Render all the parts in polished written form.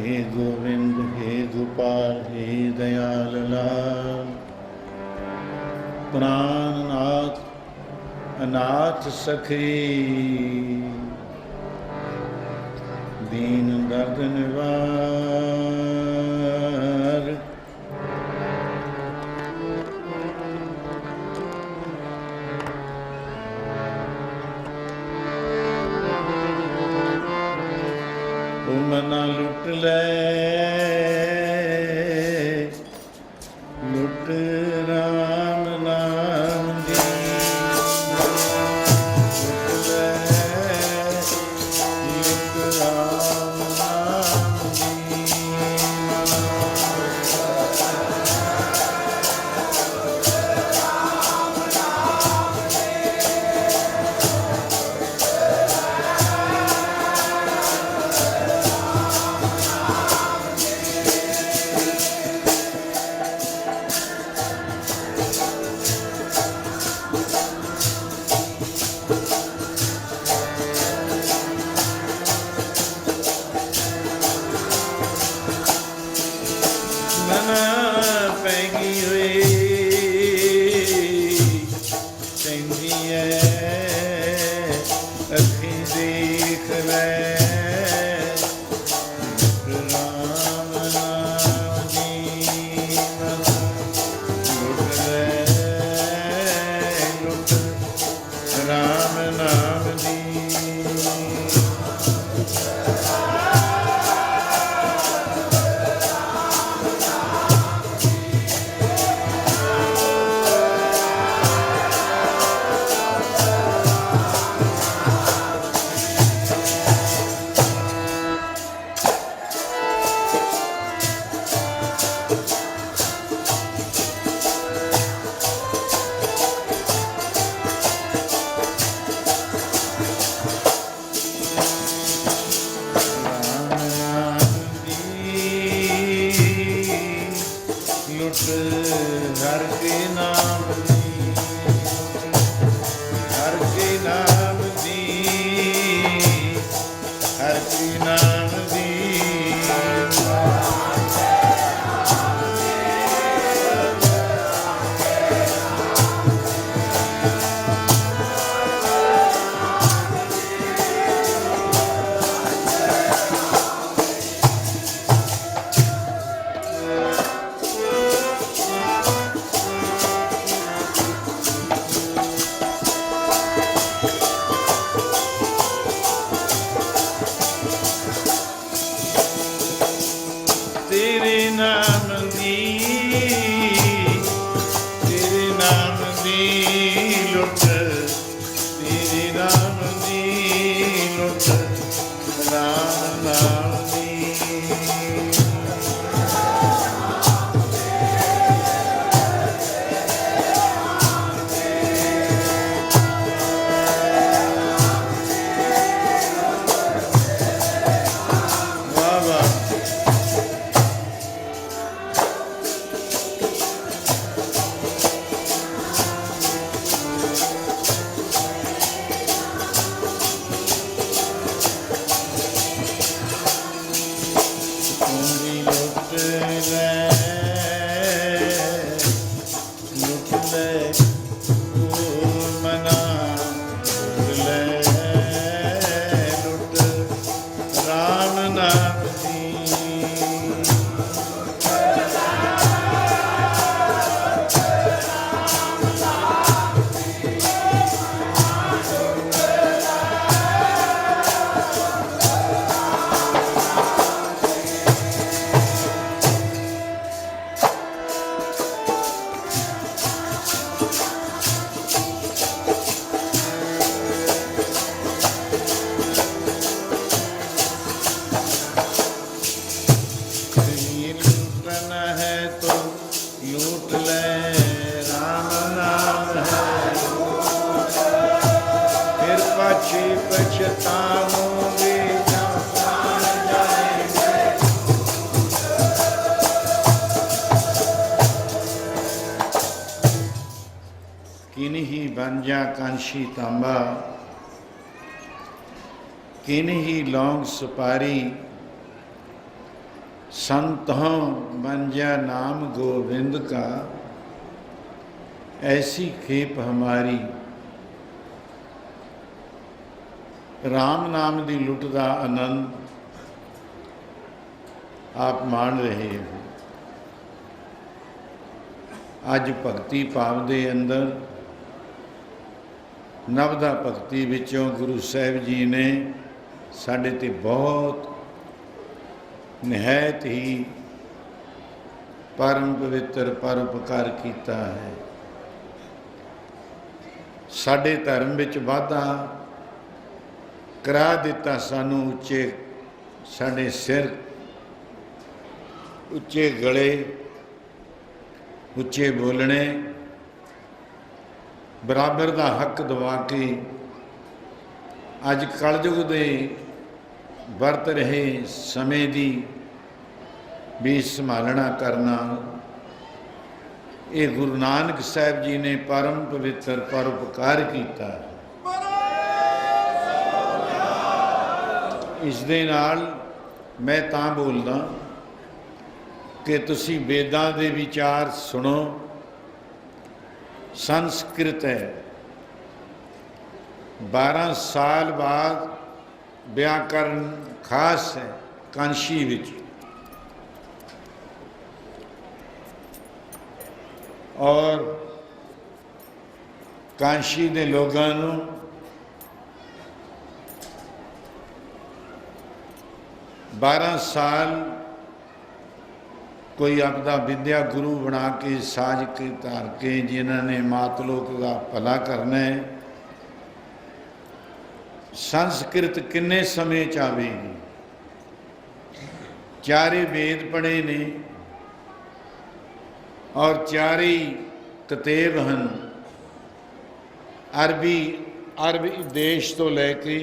हे गोविंद हे गोपाल हे दयाल लाल। प्राणनाथ अनाथ सखी दीन दर्द निवार। मना लुट ले लुट राम नाम दी। लुट ले लुट राम नाम दी। किन्हीं बंजा कांशी तांबा, किन्हीं लौंग सुपारी, संतों बंजा नाम गोविंद का, ऐसी खेप हमारी। राम नाम दी लुट दा आनंद आप मान रहे हो। अज भगती भाव दे अंदर नवदा भगती विचों गुरु साहिब जी ने साडे ते बहुत निहायत ही परम पवित्र परोपकार कीता है। साडे धर्म विच वाधा करा दिता, सानू उच्चे साडे सिर उच्चे गले उच्चे बोलने बराबर का हक दवा के अज कलयुग दे वरत रहे समय की भी संभालना करना, ये गुरु नानक साहब जी ने परम पवित्र परोपकार किया। इस दे नाल मैं तां बोलदा कि तुसी वेदां दे विचार सुनो। संस्कृत है, 12 साल बाद व्याकरण खास है कांशी विच, और कांशी दे लोगां नूं बारह साल कोई आपदा विद्या गुरु बना के साज के धार के जिन्होंने मातलोक का भला करना है। संस्कृत किन्ने समय च आवेगी? चारे वेद पढ़े ने और चारे कतेब हैं। अरबी देश तो लैके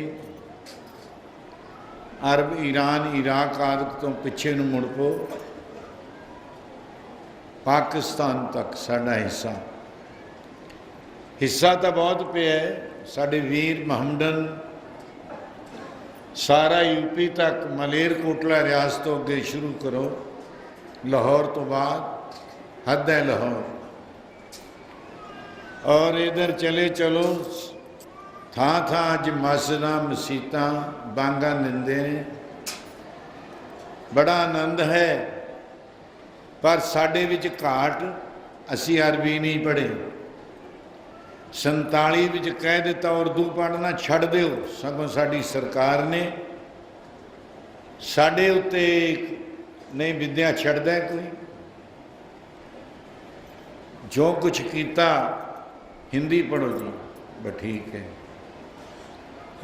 अरब ईरान इराक आदि तो पिछे नूं मुड़ पो, पाकिस्तान तक साडा हिस्सा तो बहुत पिया है। साडे वीर मोहम्मदन सारा यूपी तक मलेरकोटला रियासत तो अगे शुरू करो, लाहौर तो बाद हद है लाहौर, और इधर चले चलो थां थां अज मस्जिदां मसीतां बांगा निंदे ने। बड़ा आनंद है, पर साडे विच घाट, असी अरबी नहीं पढ़े। 47 विच कह दिता उर्दू पढ़ना छड़ दिओ, सगों साडी सरकार ने साडे उत्ते नहीं विद्या छड़दा है कोई। जो कुछ किया हिंदी पढ़ो जी, बस ठीक है।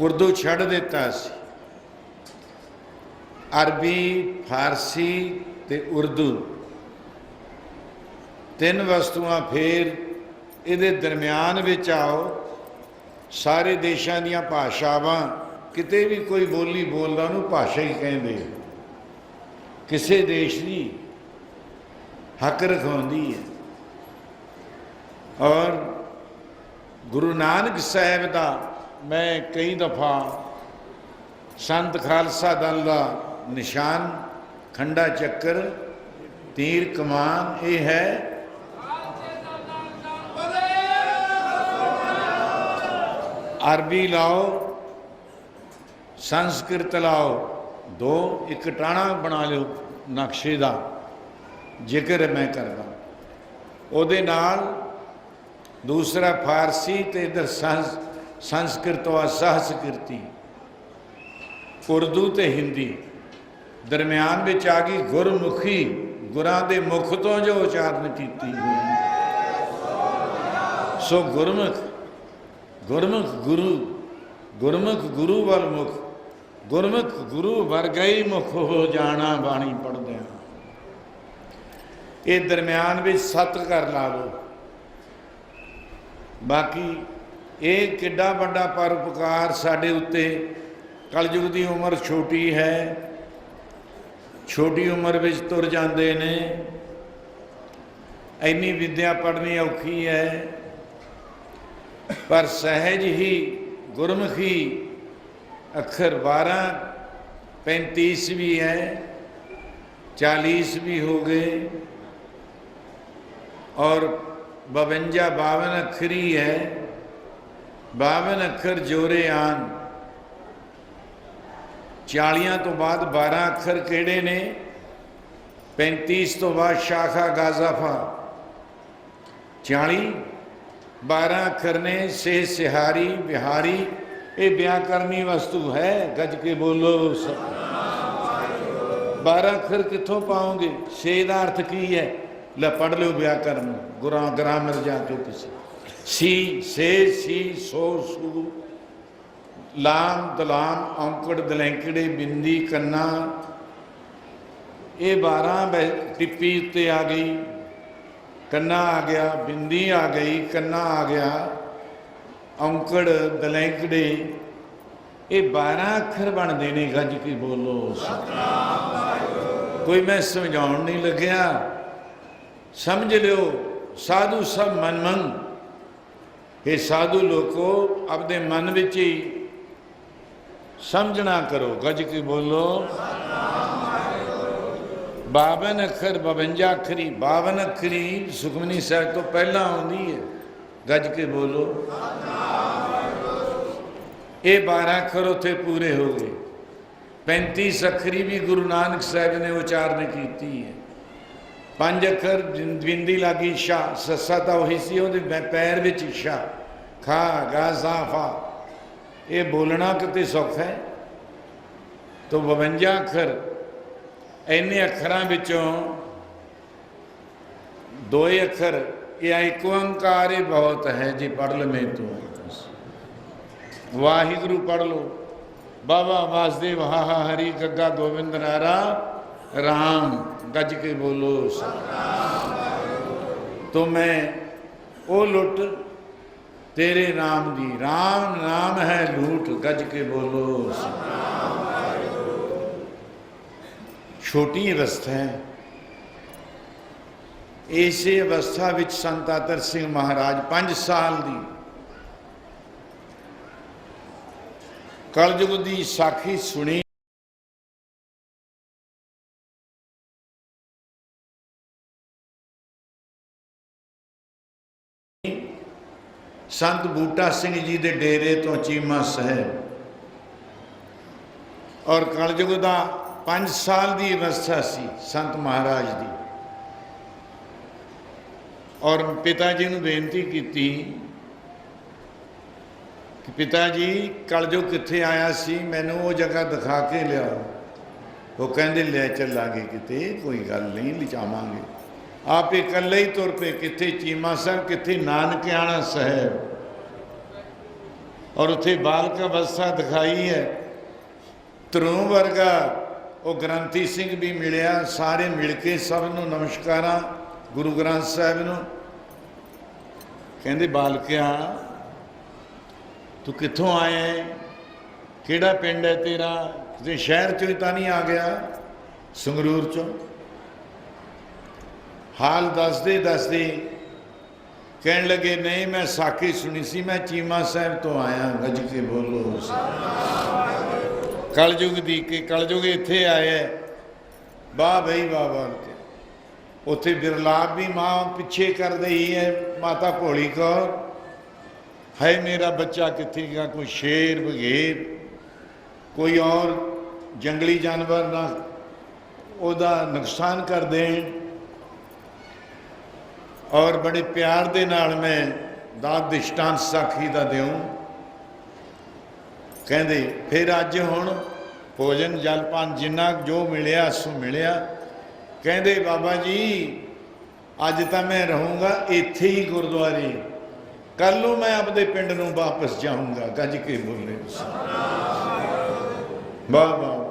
उर्दू छड़ दिता सी, अरबी फारसी ते उर्दू तीन वस्तुआं फिर इहदे दरम्यान विच आओ। सारे देशों दीयां भाषावां किते भी कोई बोली बोलदा उहनूं भाषा ही कहंदे, किसी देश की हक रखाउंदी है। और गुरु नानक साहब का मैं कई दफ़ा संत खालसा दल का निशान खंडा चक्कर तीर कमान ये है। अरबी लाओ संस्कृत लाओ, दो एक टाणा बना लो नक्शे का, जिक्र मैं करदा उहदे नाल। दूसरा फारसी तो इधर संस्कृत व सहस्कृति, उर्दू तो हिंदी, दरम्यान विच आ गई गुरमुखी, गुरां दे मुख तो जो उचारण की हुई। सो गुरमुख गुरमुख गुरु, गुरमुख गुरु वल मुख, गुरमुख गुरु वर्गा ही मुख हो जाना बाणी पढ़दे। ये दरम्यान विच सत कर ला लो। बाकी ये किड्डा बड़ा परोपकार साडे उत्ते। कलयुग की उम्र छोटी है, छोटी उम्र विच तुर जाते ने। इन्नी विद्या पढ़नी औखी है, पर सहज ही गुरमुखी अखर 12-35 भी है, 40 भी हो गए और 52 अखरी है। 52 अखर जोरे आन। 40 तो बाद 12 अखर केड़े ने? 35 तो बाद शाखा गाजाफा। 40 12 अखर ने। से सिहारी बिहारी। ये व्याकरणी वस्तु है, गज के बोलो सब। 12 अखर कितों पाओगे? से का अर्थ की है? ले पढ़ लो व्याकरण, ग्रामर जाके किसी। सी से सी सो सू लाम दलाम औंकड़ दलैंकड़े बिंदी कन्ना। ये 12 टिप्पी उत्ते आ गई, कन्ना आ गया, बिंदी आ गई, कन्ना आ गया, औंकड़ दलैंकड़े। ये 12 अखर बनते ने। गज की बोलो। कोई मैं समझाउण नहीं लग्या, समझ लियो। साधु सब मनमंग। ये साधु लोगों अपने मन विच ही समझना करो। गज की बोलो। 52 अखर 52 अखरी। 52 अखरी सुखमनी साहिब तो पहला आउंदी है। गज के बोलो। ये 12 अखर उत्थे पूरे हो गए। 35 अखरी भी गुरु नानक साहिब ने उचारण की है। 5 अखर बिंदी लागी शाह। सस्सा तो वही सी उहदे पैर विच शाह। खा गा सा फा। ये बोलना कितने सौखा है। तो 52 अखर। इन्ने अखरां विचों 2 अखर या एक ओंकार ही बहुत है जी। पढ़ ल में तू वाहिगुरु पढ़ लो। बाबा वासुदेव हाहा हरि गग्गा गोविंद नारा राम। गज के बोलो। तो मैं ओ लुट तेरे नाम दी। राम नाम है लूट। गज के बोलो। छोटी अवस्था है। इसे अवस्था विच संत आतर सिंह महाराज 5 साल दी कलयुग दी साखी सुनी। संत बूटा सिंह जी दे डेरे तो चीमा साहब। और कलयुग दा 5 साल की अवस्था सी संत महाराज दी। और पिता जी ने बेनती की कि पिता जी कलयुग कित्थे आया सी, मैनू वो जगह दिखा के लियाओ। वो कहते ले चलांगे किते, कोई गल नहीं, लिचावांगे। आप इकल्ले ही तुर पे। कित्थे चीमा साहब, कित्थे नानकियाना साहब। और उत्थे बालक अवस्था दिखाई है। ध्रुव वर्गा वो ग्रंथी सिंह भी मिलिया। सारे मिल के सब नूं नमस्कारां गुरु ग्रंथ साहिब नूं। कहंदे बालकिया तू कित्थों आया है, किहड़ा पिंड है तेरा? किसी शहर चों ही तां नहीं आ गया, संगरूर चों? हाल दसदे दसदे कहन लगे नहीं मैं साखी सुनी सी, मैं चीमा साहिब तो आया। गज के बोलो। कलयुग दी के कलयुग इत्थे आया। वाह बई वाह वाह के उत्थे बिरलाप भी माँ पिछे कर रही है। माता भोली कौर है मेरा बच्चा कित्थे गया? कोई शेर बघेर कोई और जंगली जानवर ना ओदा नुकसान कर दें। और बड़े प्यार दे नाल मैं दात दृष्टांत साखी दा देऊँ। कहते फिर अज हुण भोजन जलपान जिन्ना जो मिलिया सो मिलिया। कहते बाबा जी अज तो मैं रहूँगा इत्थे ही गुरुद्वारे, कल नूं मैं अपने पिंड नूं वापस जाऊँगा। गज के बोले। वाह वाह।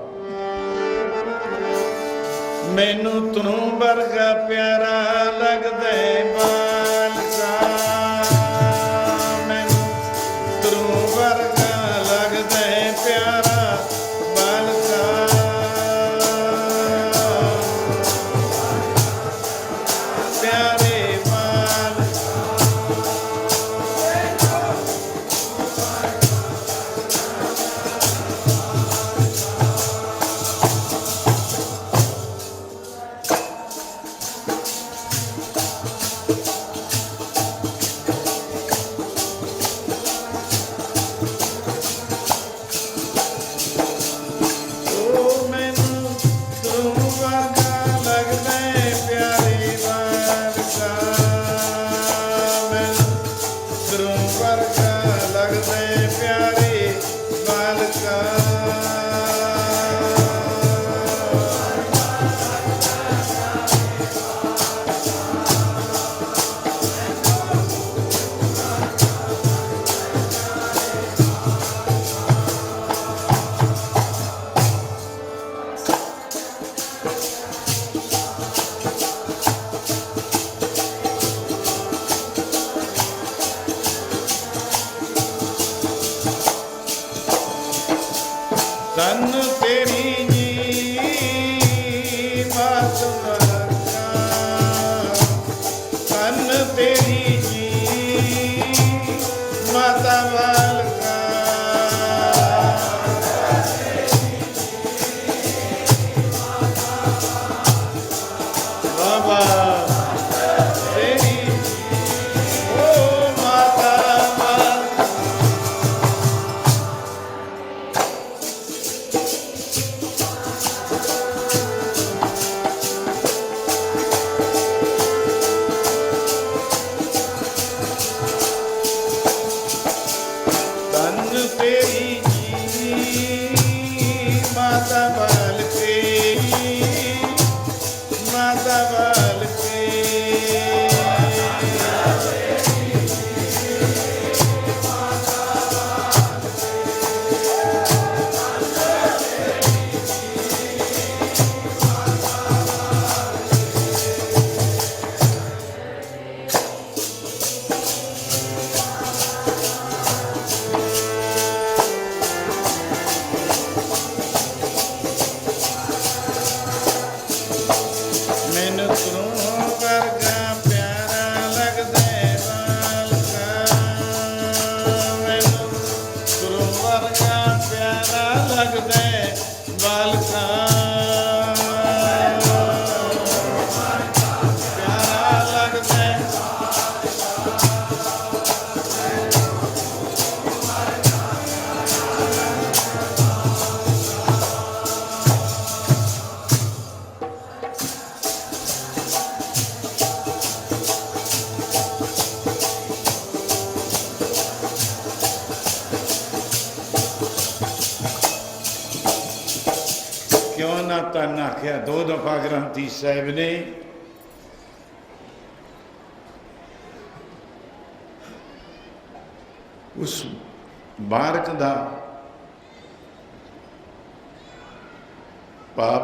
मैनू तू वर्गा प्यारा लगदा बालका, मैनू तू वर्गा लगदा प्यारा बालका। प्यारे बाल आख्या 2 दफा ग्रंथी साहिब ने उस बारक दा पाप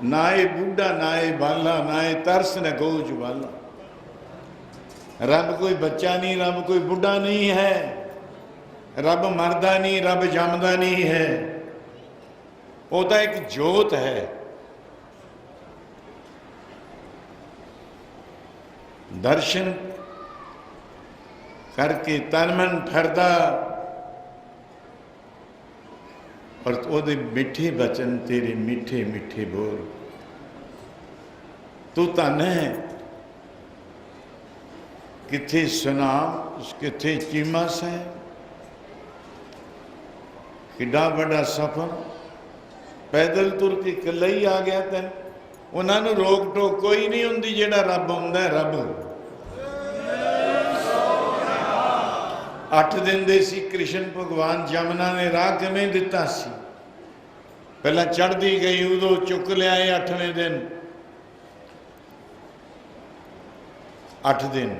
ना ये बूढ़ा ना ये बाला ना ये तरस न गोज वाला। रब कोई बच्चा नहीं, रब कोई बुढ़ा नहीं है, रब मरदा नहीं, रब जमदा नहीं है, वो तो एक जोत है। दर्शन करके तन मन ठरदा और ओदे मिठे बचन तेरे मिठे मिठे बोल। तू धन है किथे सुना किथे चीमा साहब, किड्डा बड़ा सफर पैदल तुर के कला ही आ गया। तेन उन्होंने रोक टोक कोई नहीं होंगी, जेड़ा रब आंदा रब 8 दिन दे सी कृष्ण भगवान जमुना ने राह किवें दिता सी। पहला चढ़ती गई उदों चुक लिया 8वें दिन। 8 दिन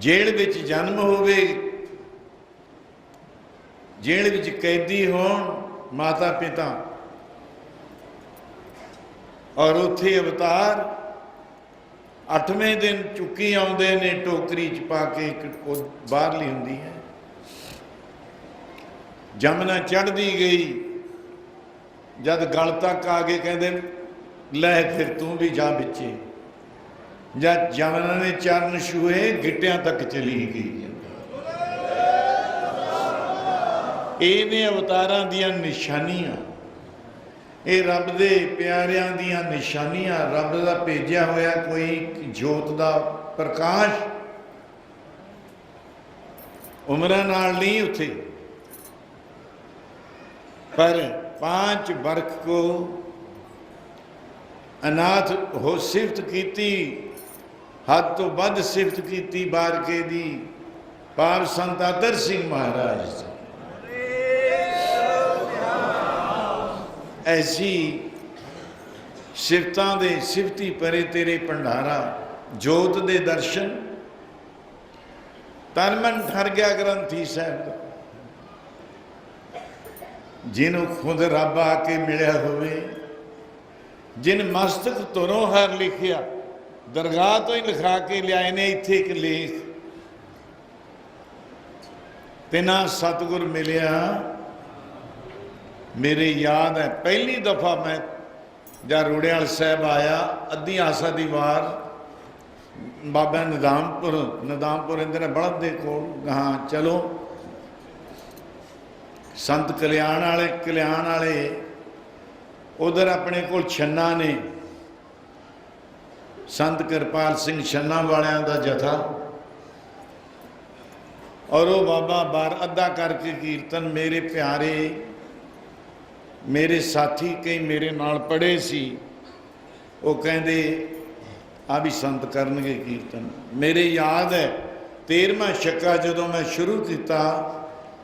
जेल विच जन्म होवे, जेल विच कैदी होण माता पिता, और उत्थे अवतार 8वें दिन चुकी आउंदे ने टोकरी च पा के, बाहरली हुंदी है। जमुना चढ़ती गई, जद गल तक आ गए कहते लै फिर तू भी जा बिचे। जब जमुना ने चरण छुए गिट्टियां तक चली गई। ये ने अवतारां दियां निशानियां, ये रब दे प्यारियां दियां निशानियां, रब दा भेजिया होया कोई जोत दा प्रकाश। उमरां नाल नहीं उत्थे, पर 5 बरख को अनाथ हो सिफत कीती, हद तो बद सिफत कीती बारके दी पाप संत आदर सिंह महाराज से। ऐसी सिफतां दे सिफती परे तेरे भंडारा, जोत दे दर्शन तन मन ठर गया ग्रंथी साहब। जिन्हों खुद रब आके मिलिया होवे, जिन मस्तक तुरों हर लिखिया, दरगाह तो ही लिखा के लियाए ने इत्थे एक लेख। तिना सतगुर मिलिया मेरे याद है पहली दफा मैं जब रूड़ेवाल साहब आया, अद्धी आसा दी वार बाबा निदामपुर इंदर बड़द दे कोल, हाँ चलो संत कल्याण वाले उधर अपने को छन्ना ने, संत कृपाल सिंह छन्ना वालियां दा जथा, और वो बाबा बार अद्धा करके कीर्तन मेरे प्यारे मेरे साथी कई मेरे नाल पढ़े सी, वो कहते आ भी संत करनगे कीर्तन। मेरे याद है 13वां छक्का जदों मैं शुरू किया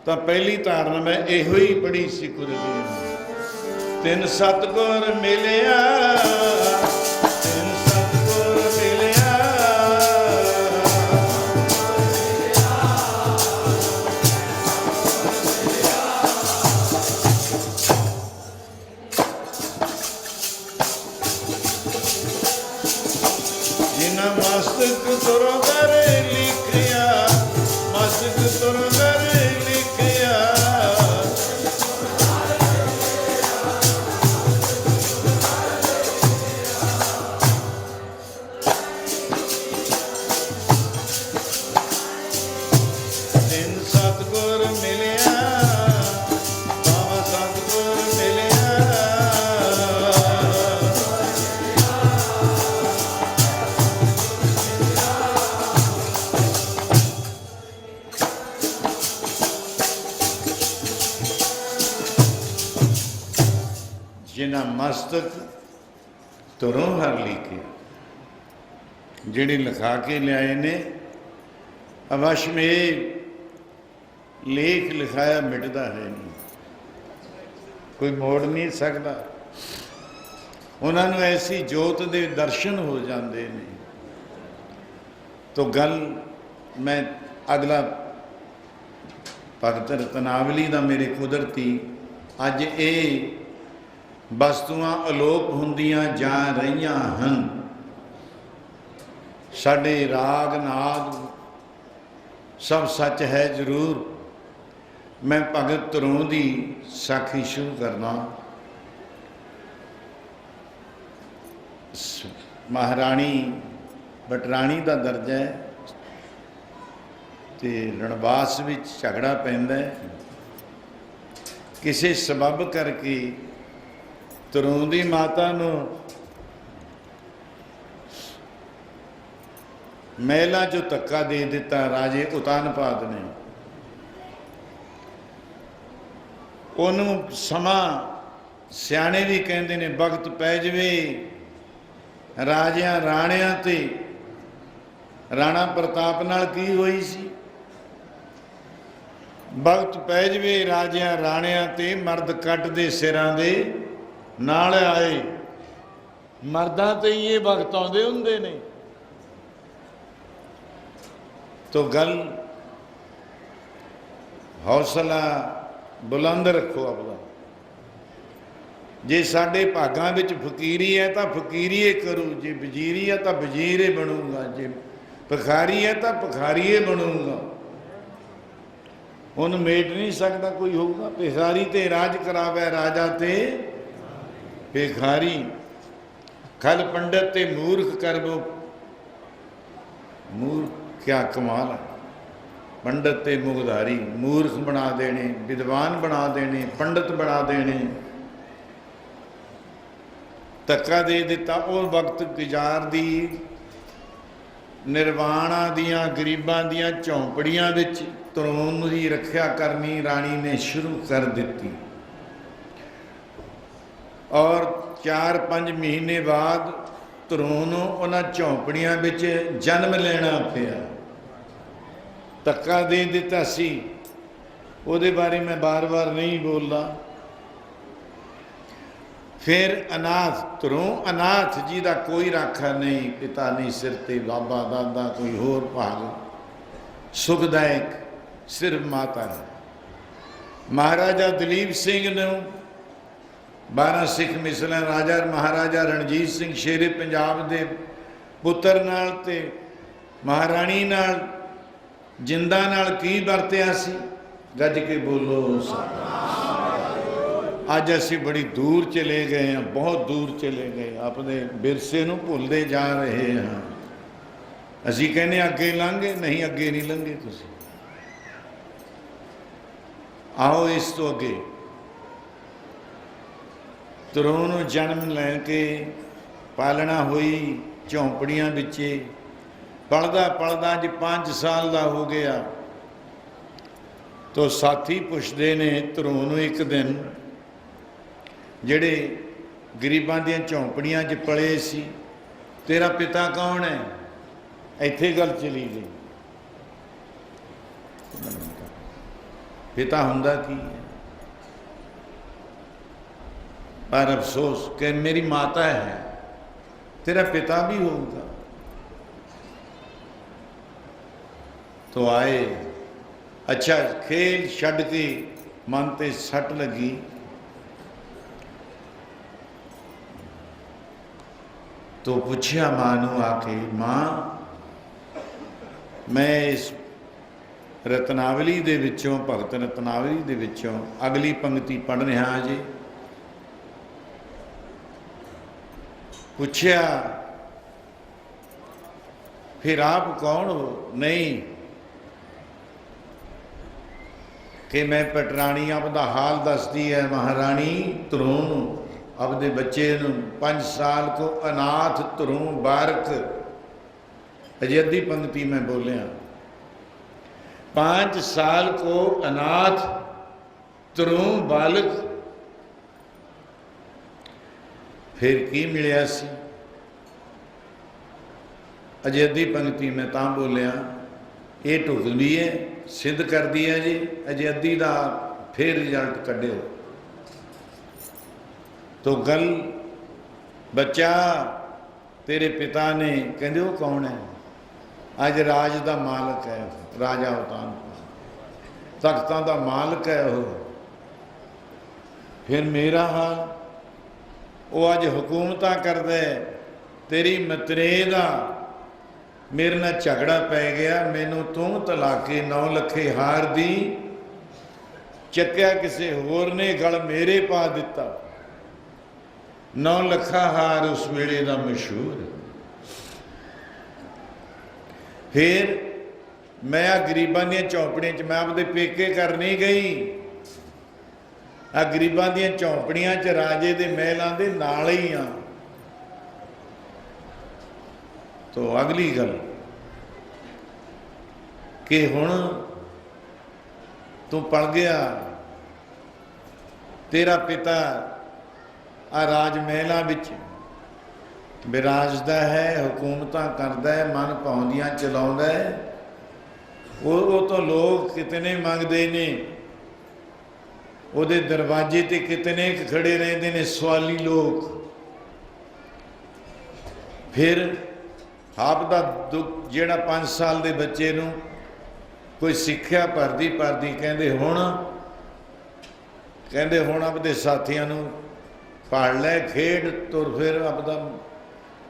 तो पहली धारणा मैं इहो ही पढ़ी सी गुरदेव। 3 सतगुर मिलिया, 3 सतगुर मिलिया, जिन्ना मस्तक तुरों कर लिखिया, मस्तक तुरों कर लिखिया, जिन्ना मस्तक तुरों हर लिखे, जिहड़े लिखा के लियाए ने। अवश में लेख लिखाया मिटदा है नहीं, कोई मोड़ नहीं सकता। उन्होंने ऐसी जोत के दर्शन हो जाते हैं। तो गल मैं अगला भगत रत्नावली का मेरे कुदरती अज ये वस्तुआं अलोप हुंदियां जा रहीआं हन। साडे राग नाग सब सच है जरूर। मैं भगत धरों की साखी शुरू करना। महाराणी बटराणी का दर्जा है तो रणवास विच झगड़ा पैंदा है। किसी सबब करके धरों दी माता नूं महलों चो धक्का दे दिता राजे उतानपाद ने। उन्होंने समा सियाणे भी कहते ने वक्त पै जवे राजियां राणियां ते राणा प्रताप नाल की होई सी। वक्त पै जवे राजियां राणियां ते मर्द कट दे सिरां दे नाल आए। मर्दां ते ये वक्त आउंदे हुंदे ने। तो गल हौसला बुलंद रखो अपना। जे साडे भागां विच फकीरी है तो फकीरीए करूँ, जे वजीरी है तो वजीरे बनूंगा, जे भिखारी है तो भिखारीए बनूंगा। उन मेट नहीं सकता कोई होगा। भिखारी ते राज करावे राजा ते भिखारी। खल पंडित ते मूर्ख करबो। मूर्ख क्या कमाल है। पंडित ते मुगधारी मूर्ख बना देने, विद्वान बना देने, पंडित बना देने। धक्का दे दिता। वो वक्त गुजार दी निर्वाणा दियां गरीबां दियां झोंपड़ियां विच धरों की रखिया करनी राणी ने शुरू कर दी। और 4-5 महीने बाद धरों नूं उन्हां झोंपड़ियां विच जन्म लेना पिया। धक्का दे दिता सी। उहदे बारे मैं बार बार नहीं बोलता। फिर अनाथ धरों अनाथ जी का कोई राखा नहीं, पिता नहीं सिर ते, बाबा दादा कोई होर भाग सुखदायक सिर्फ माता है। महाराजा दलीप सिंह ने 12 सिख मिसलें राजा महाराजा रणजीत सिंह शेरे पंजाब के पुत्र नाल ते महाराणी नाल जिंदा नाल की वरतिया सी। गज के बोलो। अज असी बड़ी दूर चले गए हैं, बहुत दूर चले गए। अपने विरसे नूं भुलदे जा रहे हैं। असी कहने अगे लंघे, नहीं अगे नहीं लंघे। तुसीं आओ इस तो अगे। धरों नूं जन्म लैके पालना हुई झोंपड़ियां विचे। पलदा पलदा ज 5 साल का हो गया तो साथी पुछते ने धरों नूं एक दिन, जिहड़े गरीबां दियां झोंपड़ियां च पले सी, तेरा पिता कौन है? इत्थे गल चली गई। पिता हुंदा की है? पर अफसोस कि मेरी माता है, तेरा पिता भी होगा। तो आए। अच्छा खेल छड्ड के मन ते सट लगी। तो पूछया मां नूं आके, मां मैं इस रत्नावली दे विचों, भगत रत्नावली दे विचों अगली पंक्ति पढ़ रहा जी। पूछया फिर आप कौन हो? नहीं कि मैं पटराणी आपदा हाल दसदी है। महाराणी धरों अपने बच्चे 5 साल को अनाथ धरों बारक। अजे अद्धी पंक्ति मैं बोलिया। 5 साल को अनाथ धरों बालक। फिर की मिलिया सी? अजे अद्धी पंक्ति मैं तां बोलिया, ये ढुकदी है, सिद्ध कर दी है जी। अजे अद्धी का फिर रिजल्ट कढ़ियो। तो गल बच्चा तेरे पिता ने कहते वो कौन है? अज राज का मालिक है, राजा उतान तख्तां का मालिक है वो। फिर मेरा हाल, वो अज हुकूमत करदा है, तेरी मतरेद आ मेरे नाल झगड़ा पै गया, मैनू तू तलाके 9 लखे हार दी चक्या किसी होर ने गल मेरे पा दिता। 9 लखा हार उस वेले का मशहूर। फिर मैं आ गरीबां दी झोंपड़ियां च, मैं आपदे पेके घर नहीं गई, आ गरीबां दी झोंपड़ियां च राजे दे महलां दे नाल ही आ। तो अगली गल कि हुण तू पल गया, तेरा पिता आ राज महलां विच विराजदा है, हुकूमतां करदा है, मन पाउंदियां चलाउंदा है। वो तो लोग कितने मंगदे ने, उहदे दरवाजे ते कितने खड़े रहंदे ने सवाली लोग। फिर आप दा दुख जिहड़ा 5 साल दे बच्चे नूं कोई सिक्ख्या भरदी कहंदे हुण आपदे साथियां नूं पढ़ लै, खेड तुर फिर, आपदा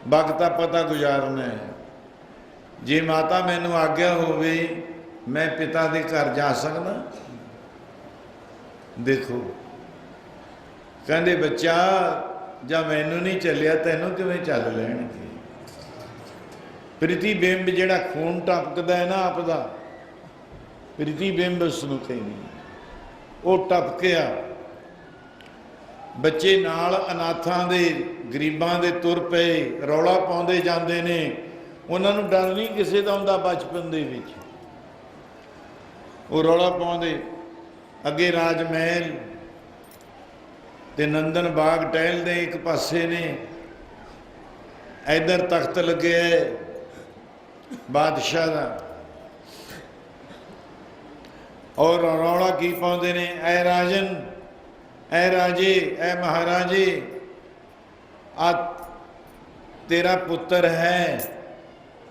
वक्त पता गुजारना है। जे माता मैनू आग्या होवे मैं पिता दे घर जा सकदा? देखो कहंदे बच्चा जा मैनू नहीं चलिया तैनू किवें चल लैणगे। प्रतिबिंब जिहड़ा खून टपकदा है ना आपदा, प्रतिबिंब उसनूं कहंदे, वो टपकिया। बच्चे नाल अनाथां दे गरीबां दे तुर पे रौला पाउंदे जांदे ने, उन्हां नूं डर नहीं किसी दा हुंदा बचपन दे विच। वो रौला पाउंदे अगे राज महल ते नंदन बाग टहलदे एक पासे ने, इधर तख्त लगे है बादशाह दा, और रौला की पाउंदे ने, ऐ राजन, ऐ राजे, ऐ महाराजे, आ तेरा पुत्र है।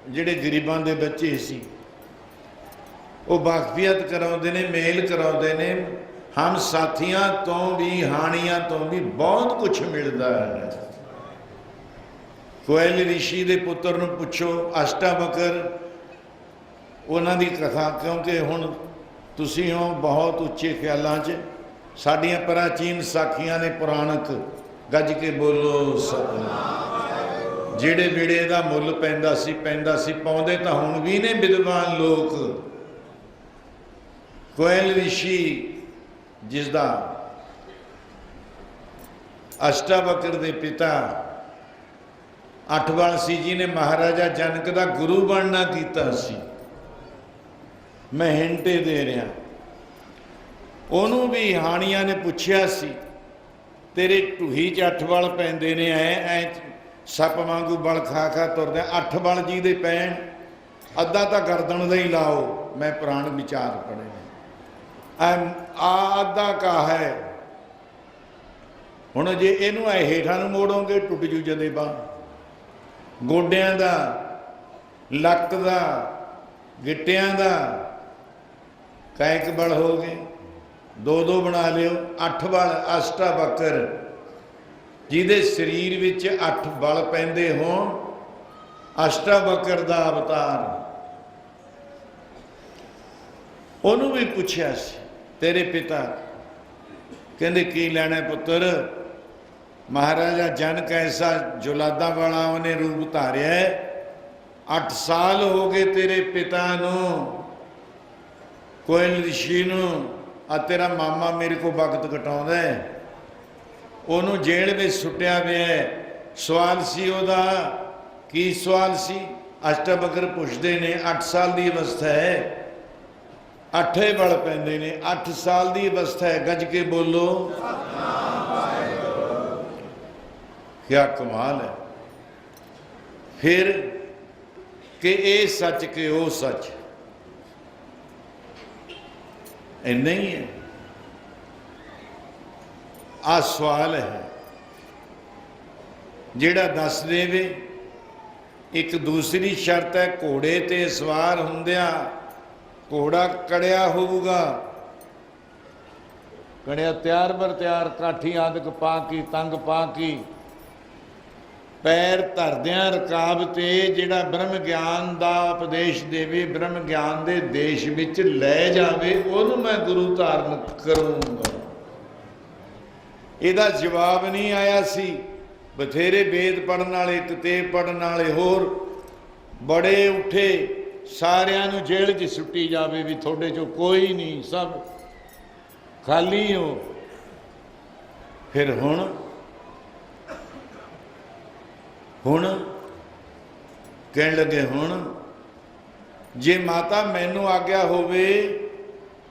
जिहड़े गरीबां दे बच्चे सी वो वाकफियत कराउंदे ने, मेल कराउंदे ने। हम साथियां तो भी हानियां तो भी बहुत कुछ मिलता है। कोयल ऋषि दे पुत्र नूं पुछो अष्टावक्र, उन्हां दी कथा, क्योंकि हुण तुसीं हो बहुत उच्चे ख्यालां च। साडियां प्राचीन साखियां ने पुराणक, गज के बोलो सतनाम। जिहड़े वेड़े दा मुੱਲ पैंदा सी पाउंदे तां हुण भी ने विद्वान लोक। कोयल ऋषि जिसदा अष्टावक्र दे पिता अठवाल सी जी ने महाराजा जनक दा गुरु बनना कीता सी। मैं हिंटे दे रहा। ਉਹਨੂੰ भी हानिया ने पुछया सी, तेरे ढूही च 8 बल पैंदे ने, ऐ सप वांगू बल खा खा तुरदे, 8 बल जी दे पैण, अद्धा तां गर्दन दा ही लाओ। मैं पुराण विचार पढ़े, अद्धा का है। हुण जे इहनूं ऐ हेठां नूं मोड़ोगे टुट जू जदेबा, गोड्यां दा, लक दा, गिट्टियां दा, कैक बल हो गए, 2-2 बना लियो। 8 बल अष्टावक्र जिहदे शरीर विच 8 बल पैंदे होण, अष्टावक्र दा अवतार। ਉਹਨੂੰ भी पुछया सी, तेरे पिता कहंदे की लैणा पुत्र? महाराजा जनक ऐसा जुलादा वाला उन्हें रूप धारिया है। 8 साल हो गए तेरे पिता नूं, कोयल ऋषि नूं, आ तेरा मामा मेरे को वक्त कटाउंदा है। ਉਹਨੂੰ जेल में सुटिया पिया है। सवाल सी ਉਹਦਾ, की सवाल सी? अष्टावक्र पुछदे ने, 8 साल की अवस्था है, 8 बल पैंदे ने, 8 साल की अवस्था है, गज के बोलो क्या कमाल है। फिर कि ये सच के वो सच, इन्ना ही है। आ सवाल है ਜਿਹੜਾ ਦੱਸ ਦੇਵੇ। ਇੱਕ ਦੂਸਰੀ ਸ਼ਰਤ ਹੈ, ਘੋੜੇ ਤੇ ਸਵਾਰ ਹੁੰਦਿਆਂ ਘੋੜਾ ਕੜਿਆ ਹੋਊਗਾ, ਕੜਿਆ ਤਿਆਰ ਬਰ ਤਿਆਰ, ਕਾਠੀ ਆਦਿਕ ਪਾ ਕੇ, ਤੰਗ ਪਾ ਕੇ, ਪੈਰ ਧਰਦਿਆਂ ਰਕਾਬ ਤੇ ਜਿਹੜਾ ਬ੍ਰਹਮ ਗਿਆਨ ਦਾ ਉਪਦੇਸ਼ ਦੇਵੇ, ਬ੍ਰਹਮ ਗਿਆਨ ਦੇ ਦੇਸ਼ ਵਿੱਚ ਲੈ ਜਾਵੇ, ਉਹਨੂੰ ਮੈਂ ਗੁਰੂ ਧਾਰਨ ਕਰੂੰਗਾ। ਇਹਦਾ ਜਵਾਬ ਨਹੀਂ ਆਇਆ ਸੀ। ਬਥੇਰੇ ਵੇਦ ਪੜ੍ਹਨ ਵਾਲੇ, ਕਿਤਾਬ ਪੜ੍ਹਨ ਵਾਲੇ, ਹੋਰ ਬੜੇ ਉੱਠੇ, ਸਾਰਿਆਂ ਨੂੰ ਜੇਲ੍ਹ 'ਚ ਸੁੱਟੀ ਜਾਵੇ ਵੀ ਤੁਹਾਡੇ 'ਚੋਂ ਕੋਈ ਨਹੀਂ, ਸਭ ਖਾਲੀ ਹੋ। ਫਿਰ ਹੁਣ ਕਹਿਣ ਲੱਗੇ, ਹੁਣ ਜੇ ਮਾਤਾ ਮੈਨੂੰ ਆਗਿਆ ਹੋਵੇ,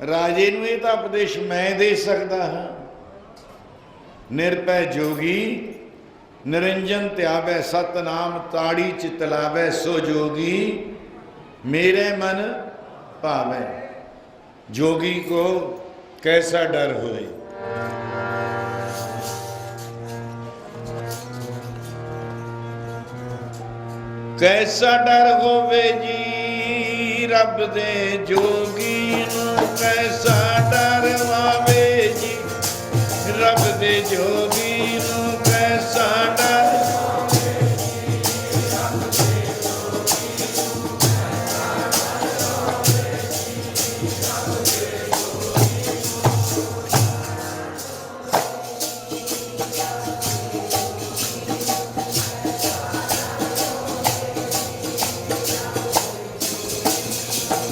ਰਾਜੇ ਨੂੰ ਇਹ ਤਾਂ ਉਪਦੇਸ਼ ਮੈਂ ਦੇ ਸਕਦਾ ਹਾਂ। ਨਿਰਭੈ ਜੋਗੀ ਨਿਰੰਜਨ ਧਿਆਵੈ, ਸਤਨਾਮ ਤਾੜੀ ਚਿਤ ਲਾਵੈ, ਸੋ ਜੋਗੀ मेरे मन भावै। जोगी को कैसा डर होए। कैसा डर होवे जी रब दे जोगी नूं, कैसा डर आवे जी रब दे जोगी नूं, कैसा डर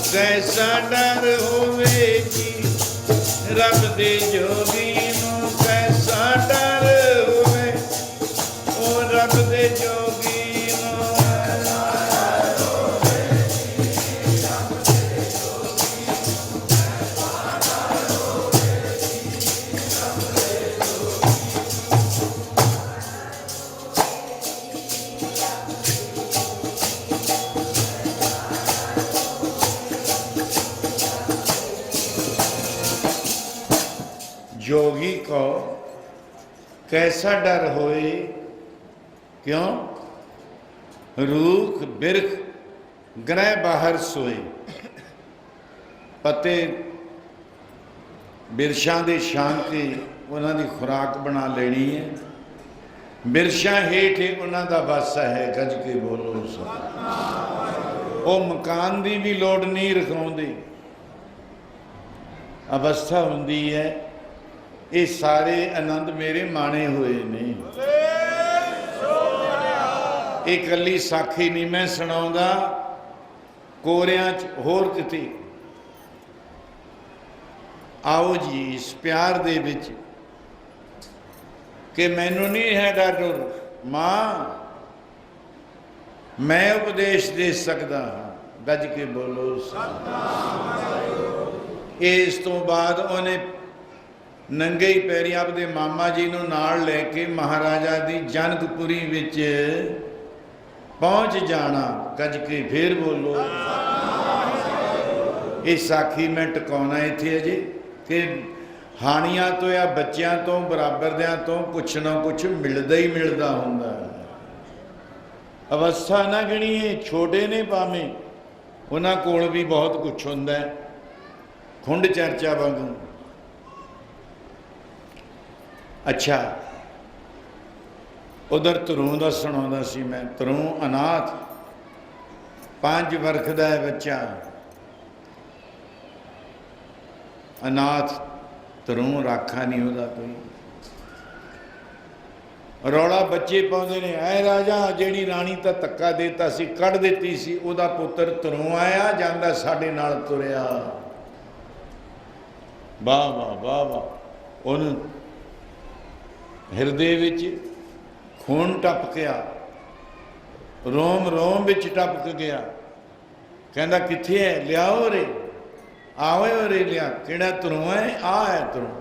कैसा डर होवे जी रब दे जोगी नूं, कैसा डर होवे ओ रब दे जोगी नूं। जोगी को कैसा डर होए, क्यों? रूख बिरख ग्रह बाहर सोए। पते बिरशां दे छां के उन्हां दी खुराक बना लेनी है। बिरशां हेठ उन्हां दा वासा है, गज के बोलो सब। वो मकान दी भी लोड़ नहीं रखाउंदे। अवस्था हुंदी है, ये सारे आनंद मेरे माने हुए ने। एक कली साखी नहीं मैं सुनाऊंगा, कोरियां च होर किते। आओ जी इस प्यार दे विच कि मैनू नहीं है डर, मां मैं उपदेश दे सकदा हाँ, गज के बोलो। इस तो बाद उन्हें नंगे ही पैरी आपदे मामा जी नूं नाल लैके महाराजा दी जनकपुरी विच पहुंच जाना। गज के फिर बोलो। ये साखी मैं टकाउणा इत्थे अजे कि हाणियां तो या बच्चों तो बराबर तो कुछ ना कुछ मिलता ही मिलता हुंदा। अवस्था ना गिणीए, छोटे ने भावें, उन्हां कोल भी बहुत कुछ हुंदा। खुंड चर्चा वांगू। अच्छा, उधर धरूं दा सुणाउंदा सी मैं। धरूं अनाथ, 5 वर्ष दा बच्चा अनाथ। धरूं राखा नहीं होता कोई। रौला बच्चे पाउंदे ने, ऐ राजा जेड़ी राणी तां धक्का देता सी, कढ़ दित्ती सी, उहदा पुत्र धरूं आया जांदा साडे नाल तुरिया। वाह वाह वाह वाह। उहनूं हिरदे विच खून टपक गया, रोम रोम विच टपक गया। कहंदा कित्थे है, लियाओ रे, आओ रे लिया। किहड़ा धरूं है? आ है धरूं।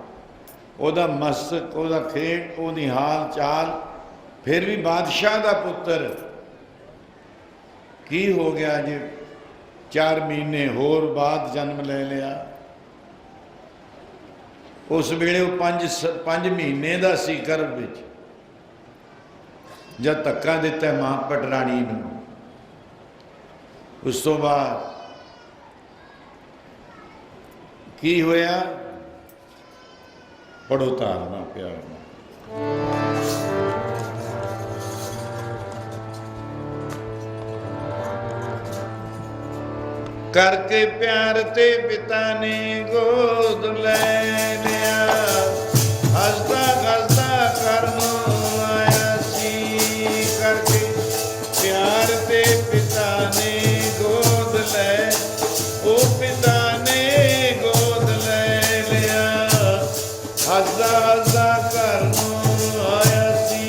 ओहदा मस्तक, ओहदा खेड, ओहदी हाल चाल, फिर भी बादशाह दा पुत्र। की हो गया जी? 4 महीने होर बाद जन्म ले लिया। उस वेले 5 महीने का सी गर्भ विच। जब धक्का दिता मां पटरानी नूं, उस तो बाद की होया, पढ़ो तारना प्यार नाल। करके प्यार ते पिता ने गोद ले लिया, हसदा हसदा करनो आया सी। करके प्यार ते पिता ने गोद ले, ओ पिता ने गोद ले लिया, हसदा हसदा करनो आया सी।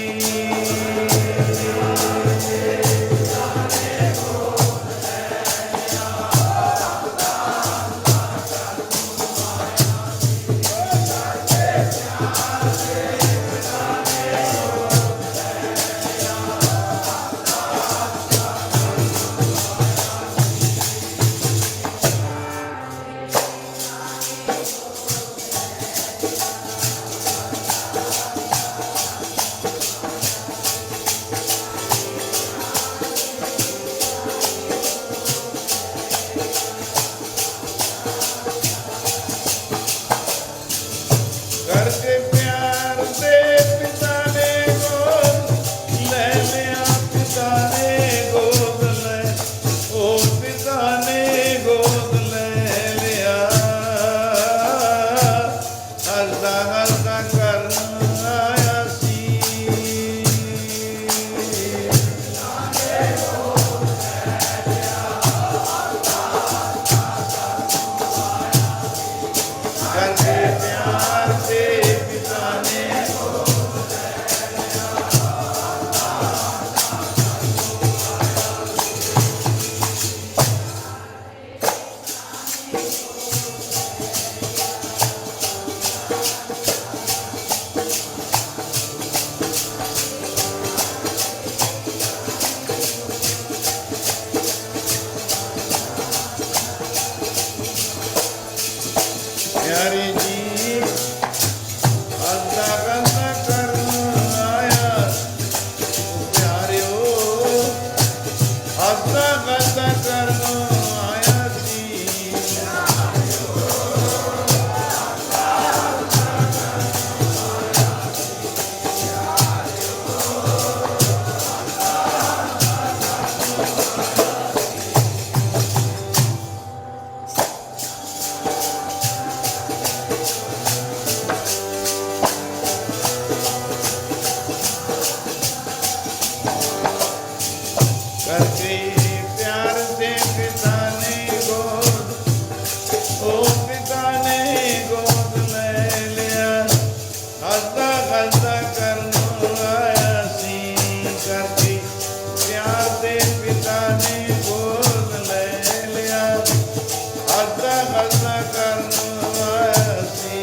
करके प्यार से पिता ने गोद ले लिया, पिता ने गोद ले, ओ पिता ने गोद ले लिया, हसदा हसदा करना आया सी। करके प्यार से पिता ने प्यारे जी हसदा हसदा करना आया, प्यारिओ हसदा हसदा करना आया सी। करके प्यार से पिता ने गोद, ओ पिता ने गोद ले लिया, हसदा हसदा करनो आया सी। करके प्यार से पिता ने गोद ले लिया, हसदा हसदा करनो आया सी।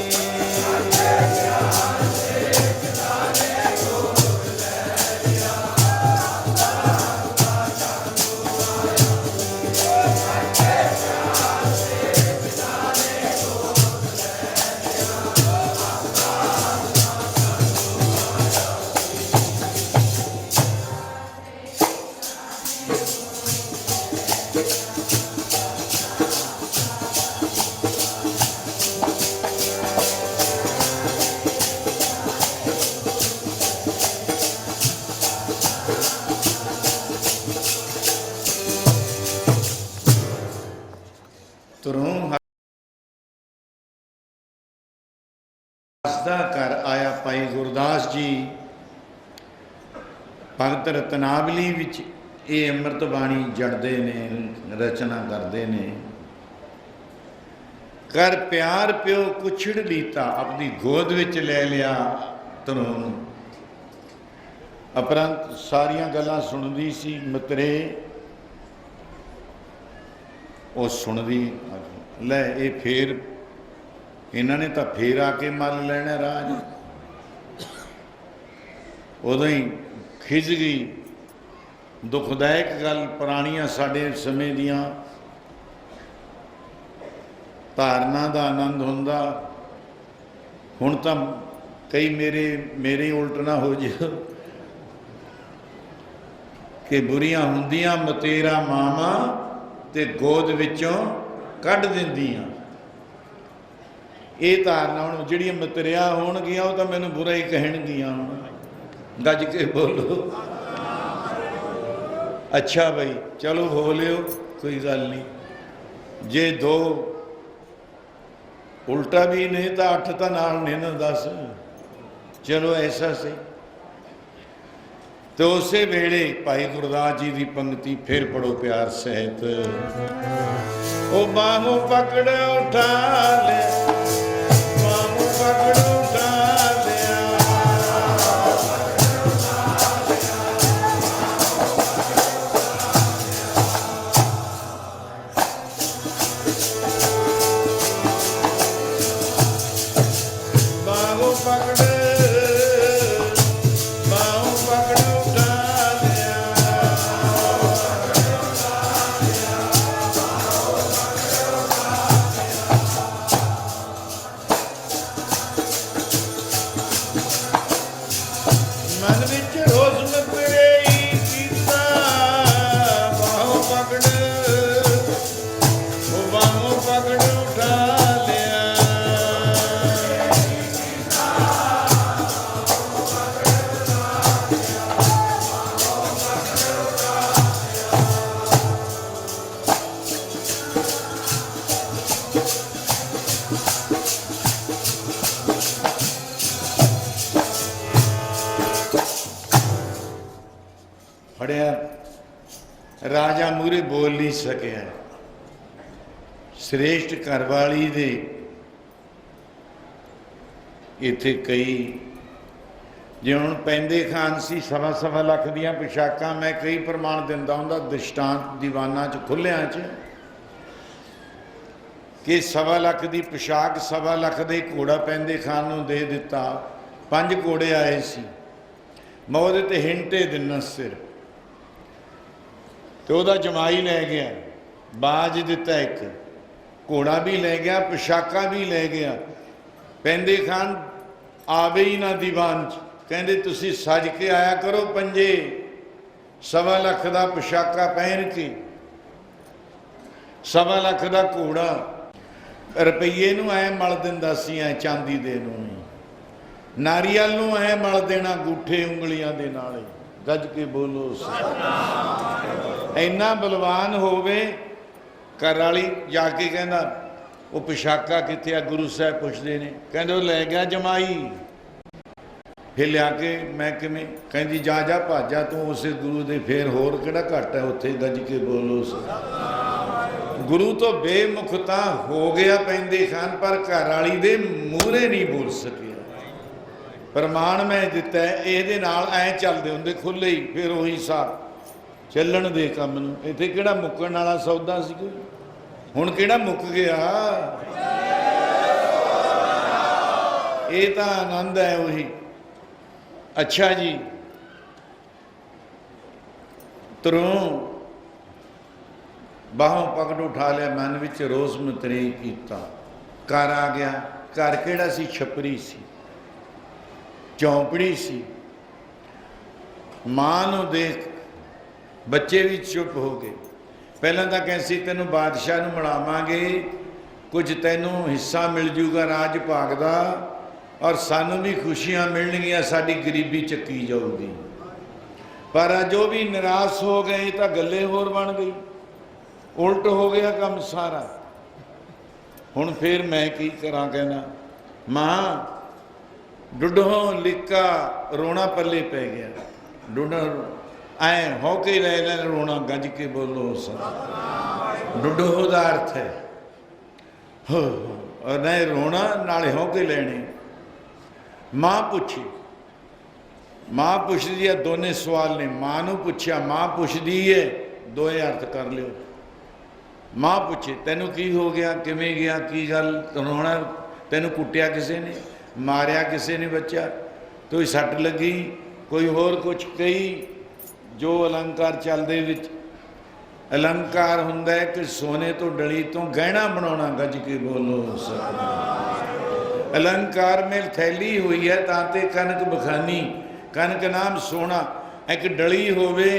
तुरों हसदा कर आया भाई गुरदास जी भगत रतनावली विच ये अमृत बाणी जड़ते ने, रचना करते ने। कर प्यार प्यो कुछड़ लीता, अपनी गोद विच ले लिया तनों। उपरंत सारिया गल्लां सुनदी सी मित्रे, वो सुनदी ले ये फिर इन्हों ने तो फिर आके मल लेना राज। उदों ही खिज गई। दुखदायक गल पुरानियां साडे समय दियां धारना का आनंद हुंदा। हुण तां कई मेरे उल्ट ना हो जाए, कि बुरियां हुंदियां मतेरा मामा ते गोद विचों कढ दिंदियां। ये धारणा हुण जिहड़ियां मतेरिया होणगियां वो तां मैनूं बुरा ही कहणगियां। हुण गज के बोलो। अच्छा बई चलो बोलियो, कोई गल नहीं। जे दो उल्टा भी नहीं तो 8 तो नाल नहीं ना 10। चलो ऐसा सही। तो उस वेले भाई गुरदास जी की पंक्ति फिर पढ़ो प्यार सहित। ओ बाहों पकड़ उठा ले, बाहों पकड़ उठा लिया, बाहों पकड़, बाहों पकड़ उठा लिया, मन विच रोज मपरे कीता, बाहों पकड़, ओ बाहों पकड़ उठा लिया। फड़िया राजा मूरे बोल नहीं सकिया। श्रेष्ठ घरवाली दे इत्थे कई जे हुण पैंदे खान सी 1.25 लाख दियां पोशाकां मैं कई प्रमाण दिंदा हुंदा दृष्टांत दीवाना च खुलियां च कि 1.25 लाख की पोशाक 1.25 लाख दे घोड़ा पैंदे खान नूं दे दिता। 5 घोड़े आए सी, मैं उहदे ते हिंटे दिना सिर तो वह जमाई लै गया, बाज दिता एक, घोड़ा भी लै गया, पोशाका भी लै गया। पैंदे खान आवे ही ना दीवान च, कहते तुसी सज के आया करो पंजे, 1.25 लाख का पोशाका पहन के, 1.25 लाख का घोड़ा, रुपये नूं ऐ मल दिंदा सी, ऐ चांदी दे नूं, नारियल नूं ऐ मल देना गूठे उंगलियां दे नाल। गज के बोलो। इन्ना बलवान होवे, घर वाली जाके कहना वो पोशाका कित्थे आ, गुरु साहब पुछदे ने, कहंदे लै गया जमाई। फिर लिया के मैं किवें, कहंदी जा जा भाजा तू उस गुरु दे, फिर होर किहड़ा घट है उत्थे। गज के बोलो। गुरु तो बेमुखता हो गया पैंदे खान, पर घर वाली दे मूहरे नहीं बोल सकिया। प्रमाण मैं दिता है, ये ऐ चलते होंगे खुले ही, फिर उही सा चलन दे काम नूं। इत्थे किहड़ा मुक्कण वाला सौदा सी कोई, हुण किहड़ा मुक गया। ये तां आनंद है उही। अच्छा जी, तरों बाहों पकड़ उठा लिया, मन विच रोज़ मतरे कीता। घर आ गया, घर किहड़ा सी, छपरी सी, चौंपड़ी सी। मां नूं देख बच्चे भी चुप हो गए। पहलां तां कैसी तैनूं बादशाह नूं मिलावांगे, कुछ तैनूं हिस्सा मिल जूगा राज भाग दा, और सानूं भी खुशियां मिलणगियां, साडी गरीबी चक्की जाऊगी। पर अज वो भी निराश हो गए, तो गल्ले होर बन गई, उल्ट हो गया काम सारा। हुण फिर मैं की करा, कहना मां डुडहों लिका रोना पल्ले पै गया। डुडो ऐ हो के ले ले रोना। गज के बोलो। डुडहो का अर्थ है हो, और नहीं रोना नाले हो के लेने। मां पूछी, मां पुछदी है, दोने सवाल ने। मां नूं पुछया, मां पुछदी है, दोए अर्थ कर लियो। मां पूछे तैनू की हो गया, किवें गया, की गल रोना, तैनू कुटिया किसे ने, मारिया किसी ने बच्चा, कोई सट लगी, कोई होर कुछ। कई जो अलंकार चलते विच अलंकार हुंदा है कि सोने तो डली तो गहना बनाना। गज के बोलो। अलंकार में थैली हुई है ताते कनक बखानी, कनक नाम सोना। एक डली होवे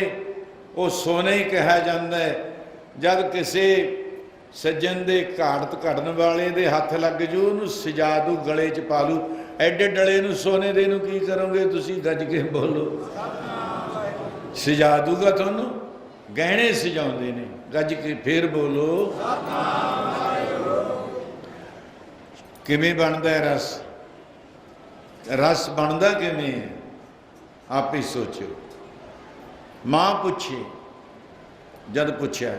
ਉਹ ਸੋਨੇ ਹੀ ਕਿਹਾ ਜਾਂਦਾ ਹੈ। ਜਦ ਕਿਸੇ ਸੱਜਣ ਦੇ ਘਾੜਤ ਘੜਨ ਵਾਲੇ ਦੇ ਹੱਥ ਲੱਗ ਜੂ, ਉਹਨੂੰ ਸਜਾ ਦੂ, ਗਲੇ 'ਚ ਪਾ ਲੂ। ਐਡੇ ਡਲੇ ਨੂੰ ਸੋਨੇ ਦੇ ਨੂੰ ਕੀ ਕਰੋਗੇ ਤੁਸੀਂ? ਗੱਜ ਕੇ ਬੋਲੋ। ਸਜਾ ਦੂਗਾ ਤੁਹਾਨੂੰ, ਗਹਿਣੇ ਸਜਾਉਂਦੇ ਨੇ। ਗੱਜ ਕੇ ਫੇਰ ਬੋਲੋ। ਕਿਵੇਂ ਬਣਦਾ ਹੈ ਰਸ? ਰਸ ਬਣਦਾ ਕਿਵੇਂ ਹੈ? ਆਪ ਹੀ ਸੋਚੋ। ਮਾਂ ਪੁੱਛੇ, ਜਦ ਪੁੱਛਿਆ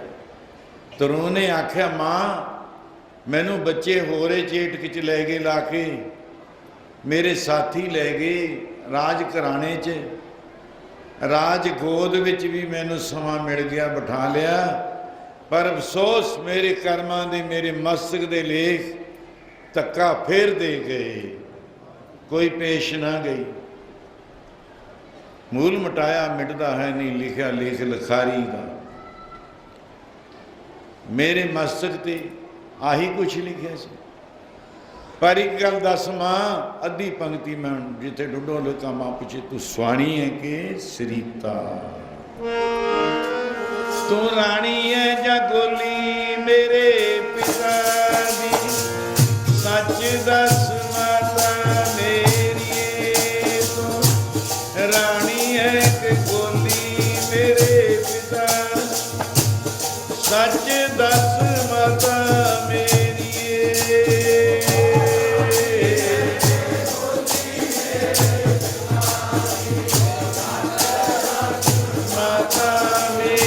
ਤਰੂ ਨੇ ਆਖਿਆ, ਮਾਂ ਮੈਨੂੰ ਬੱਚੇ ਹੋਰੇ ਚੇਟਕ 'ਚ ਲੈ ਗਏ ਲਾ ਕੇ, ਮੇਰੇ ਸਾਥੀ ਲੈ ਗਏ ਰਾਜ ਘਰਾਣੇ 'ਚ, ਰਾਜ ਗੋਦ ਵਿੱਚ ਵੀ ਮੈਨੂੰ ਸਮਾਂ ਮਿਲ ਗਿਆ, ਬਿਠਾ ਲਿਆ, ਪਰ ਅਫਸੋਸ ਮੇਰੇ ਕਰਮਾਂ ਦੇ, ਮੇਰੇ ਮਸਤਕ ਦੇ ਲੇਖ ਧੱਕਾ ਫੇਰ ਦੇ ਗਏ, ਕੋਈ ਪੇਸ਼ ਨਾ ਗਈ। ਮੂਲ ਮਟਾਇਆ ਮਿਟਦਾ ਹੈ ਨਹੀਂ, ਲਿਖਿਆ ਲੇਖ ਲਿਖਾਰੀ ਦਾ। ਮੇਰੇ ਮਸਤਕ ਤੇ ਆਹੀ ਕੁਛ ਲਿਖਿਆ ਸੀ। ਪਰ ਇੱਕ ਗੱਲ ਦੱਸ ਮਾਂ, ਅੱਧੀ ਪੰਕਤੀ ਮੈਂ ਜਿੱਥੇ ਡੁੱਡੋ ਲੋਕਾਂ ਮਾਂ ਪੁੱਛੇ, ਤੂੰ ਸੁਆਣੀ ਹੈ ਕਿ ਸਰੀਤਾ? ਤੂੰ ਰਾਣੀ ਹੈ ਜਾਂ ਗੋਲੀ ਮੇਰੇ ਪਿਤਾ ਦੀ? ਸੱਚ ਦੱਸ ਮਾਤਾ ਮੇਰੀਏ, ਤੂੰ ਰਾਣੀ ਹੈ ਕਿ ਗੋਲੀ ਮੇਰੇ ਪਿਤਾ? ਸੱਚ ਦੱਸ ਮਾਤਾ ਮੇਰੀਏ। ਮਾਤਾ ਮੇਰੀ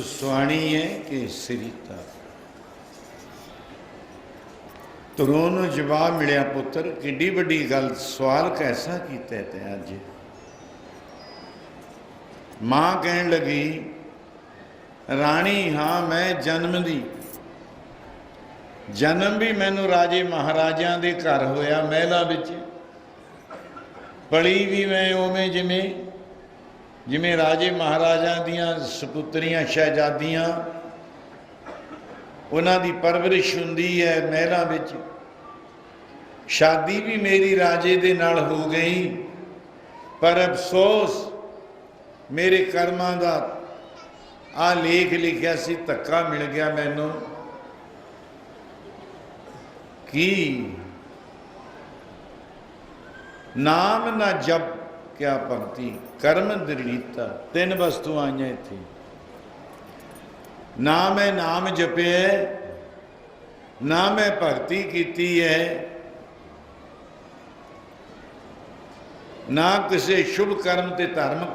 ਸੁਆਣੀ ਹੈ ਕਿ ਸਰੀਤਾ? ਧਰੂ ਨੂੰ ਜਵਾਬ ਮਿਲਿਆ, ਪੁੱਤਰ ਕਿੱਡੀ ਵੱਡੀ ਗੱਲ, ਸਵਾਲ ਕੈਸਾ ਕੀਤਾ ਤੈਂ ਅੱਜ? ਮਾਂ ਕਹਿਣ ਲੱਗੀ, ਰਾਣੀ ਹਾਂ ਮੈਂ ਜਨਮ ਦੀ, ਜਨਮ ਵੀ ਮੈਨੂੰ ਰਾਜੇ ਮਹਾਰਾਜਿਆਂ ਦੇ ਘਰ ਹੋਇਆ, ਮਹਿਲਾਂ ਵਿੱਚ। ਪਲੀ ਵੀ ਮੈਂ ਉਵੇਂ ਜਿਵੇਂ ਰਾਜੇ ਮਹਾਰਾਜਾ ਦੀਆਂ ਸਪੁੱਤਰੀਆਂ ਸ਼ਹਿਜ਼ਾਦੀਆਂ, ਉਹਨਾਂ ਦੀ ਪਰਵਰਿਸ਼ ਹੁੰਦੀ ਹੈ ਮਹਿਲਾਂ ਵਿੱਚ। ਸ਼ਾਦੀ ਵੀ ਮੇਰੀ ਰਾਜੇ ਦੇ ਨਾਲ ਹੋ ਗਈ, ਪਰ ਅਫਸੋਸ ਮੇਰੇ ਕਰਮਾਂ ਦਾ ਆ ਲੇਖ ਲਿਖਿਆ ਸੀ, ਧੱਕਾ ਮਿਲ ਗਿਆ ਮੈਨੂੰ। ਕੀ ਨਾਮ ਨਾ ਜਪ ਕਿਆ ਭਗਤੀ, ਕਰਮ ਦ੍ਰਿੜੀਤਾ। ਤਿੰਨ ਵਸਤੂਆਂ ਆਈਆਂ ਇੱਥੇ। ਨਾ ਮੈਂ ਨਾਮ ਜਪਿਆ, ਨਾ ਮੈਂ ਭਗਤੀ ਕੀਤੀ ਹੈ, ਨਾ ਕਿਸੇ ਸ਼ੁਭ ਕਰਮ ਤੇ ਧਰਮ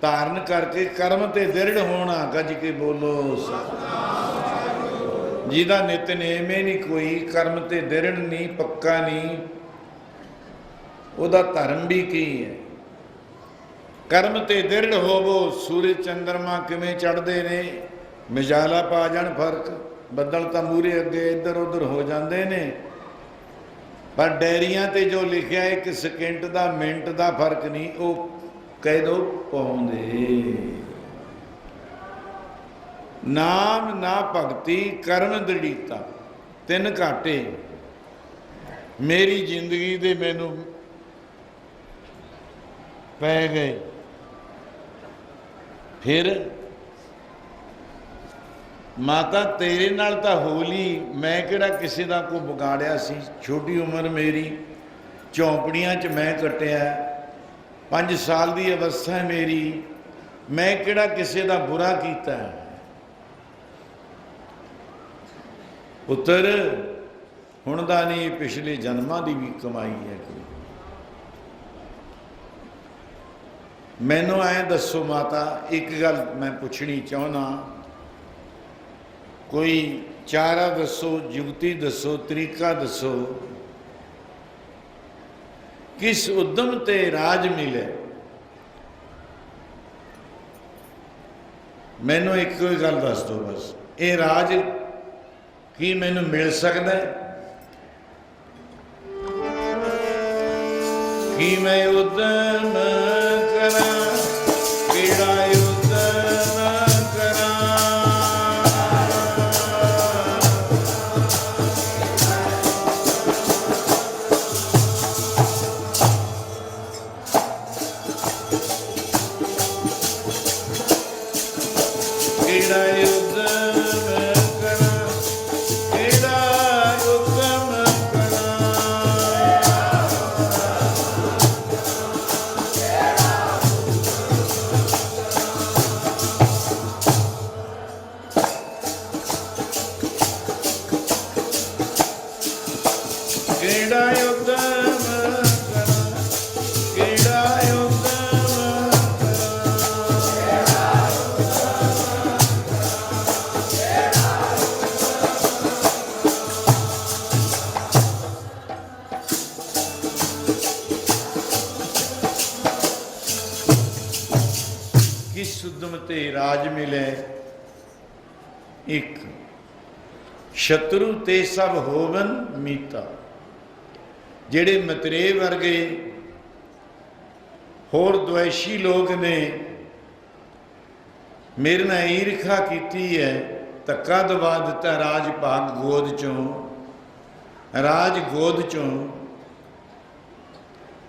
ਧਾਰਨ ਕਰਕੇ ਕਰਮ ਤੇ ਦ੍ਰਿੜ ਹੋਣਾ। ਗੱਜ ਕੇ ਬੋਲੋ ਸਤਿਨਾਮ। ਜਿਹਦਾ ਨਿਤਨੇਮ ਹੀ ਨਹੀਂ ਕੋਈ, ਕਰਮ ਤੇ ਦ੍ਰਿੜ ਨਹੀਂ, ਪੱਕਾ ਨਹੀਂ, ਉਹਦਾ ਧਰਮ ਵੀ ਕੀ ਹੈ? ਕਰਮ ਤੇ ਦ੍ਰਿੜ ਹੋਵੋ। ਸੂਰਜ ਚੰਦਰਮਾ ਕਿਵੇਂ ਚੜ੍ਹਦੇ ਨੇ, ਮਿਜਾਲਾ ਪਾ ਜਾਣ ਫਰਕ, ਬੱਦਲ ਤਾਂ ਮੂਹਰੇ ਅੱਗੇ ਇੱਧਰ ਉੱਧਰ ਹੋ ਜਾਂਦੇ ਨੇ, ਪਰ ਡੈਰੀਆਂ ਤੇ ਜੋ ਲਿਖਿਆ 1 ਸਕਿੰਟ ਦਾ, ਮਿੰਟ ਦਾ ਫਰਕ ਨਹੀਂ, ਉਹ ਕਹਿ ਦੋ ਪਾਉਂਦੇ। ਨਾਮ ਨਾ ਭਗਤੀ ਕਰਮ ਦ੍ਰਿੜੀਤਾ, ਤਿੰਨ ਘਾਟੇ ਮੇਰੀ ਜ਼ਿੰਦਗੀ ਦੇ ਮੈਨੂੰ ਪੈ ਗਏ। ਫਿਰ ਮਾਤਾ ਤੇਰੇ ਨਾਲ ਤਾਂ ਹੋਲੀ, ਮੈਂ ਕਿਹੜਾ ਕਿਸੇ ਦਾ ਕੋਈ ਵਿਗਾੜਿਆ ਸੀ? ਛੋਟੀ ਉਮਰ ਮੇਰੀ, ਝੌਂਪੜੀਆਂ 'ਚ ਮੈਂ ਕੱਟਿਆ, 5 ਸਾਲ ਦੀ ਅਵਸਥਾ ਮੇਰੀ, ਮੈਂ ਕਿਹੜਾ ਕਿਸੇ ਦਾ ਬੁਰਾ ਕੀਤਾ? ਪੁੱਤਰ ਹੁਣ ਦਾ ਨਹੀਂ, ਪਿਛਲੇ ਜਨਮਾਂ ਦੀ ਵੀ ਕਮਾਈ ਹੈ ਕੋਈ। ਮੈਨੂੰ ਐਂ ਦੱਸੋ ਮਾਤਾ, ਇੱਕ ਗੱਲ ਮੈਂ ਪੁੱਛਣੀ ਚਾਹੁੰਦਾ, ਕੋਈ ਚਾਰਾ ਦੱਸੋ, ਜੁਗਤੀ ਦੱਸੋ, ਤਰੀਕਾ ਦੱਸੋ, ਕਿਸ ਉਦਮ ਤੇ ਰਾਜ ਮਿਲੇ? मैनू एक ही गल दस दो बस, ये राज की मैनू मिल सकता है कि मैं उद्यम करा, केड़ा उद्यम करा। केड़ा उद्यम करा, केड़ा उद्यम करा। केड़ा उद्यम करा, केड़ा उद्यम करा। किस उद्यम ते राज मिले, एक शत्रु ते सब होवन मीता। ਜਿਹੜੇ ਮਤਰੇ ਵਰਗੇ ਹੋਰ ਦੁਆਸ਼ੀ ਲੋਕ ਨੇ ਮੇਰੇ ਨਾਲ ਈਰਖਾ ਕੀਤੀ ਹੈ, ਧੱਕਾ ਦਵਾ ਦਿੱਤਾ ਰਾਜ ਭਾਗ ਗੋਦ ਚੋਂ, ਰਾਜ ਗੋਦ ਚੋਂ,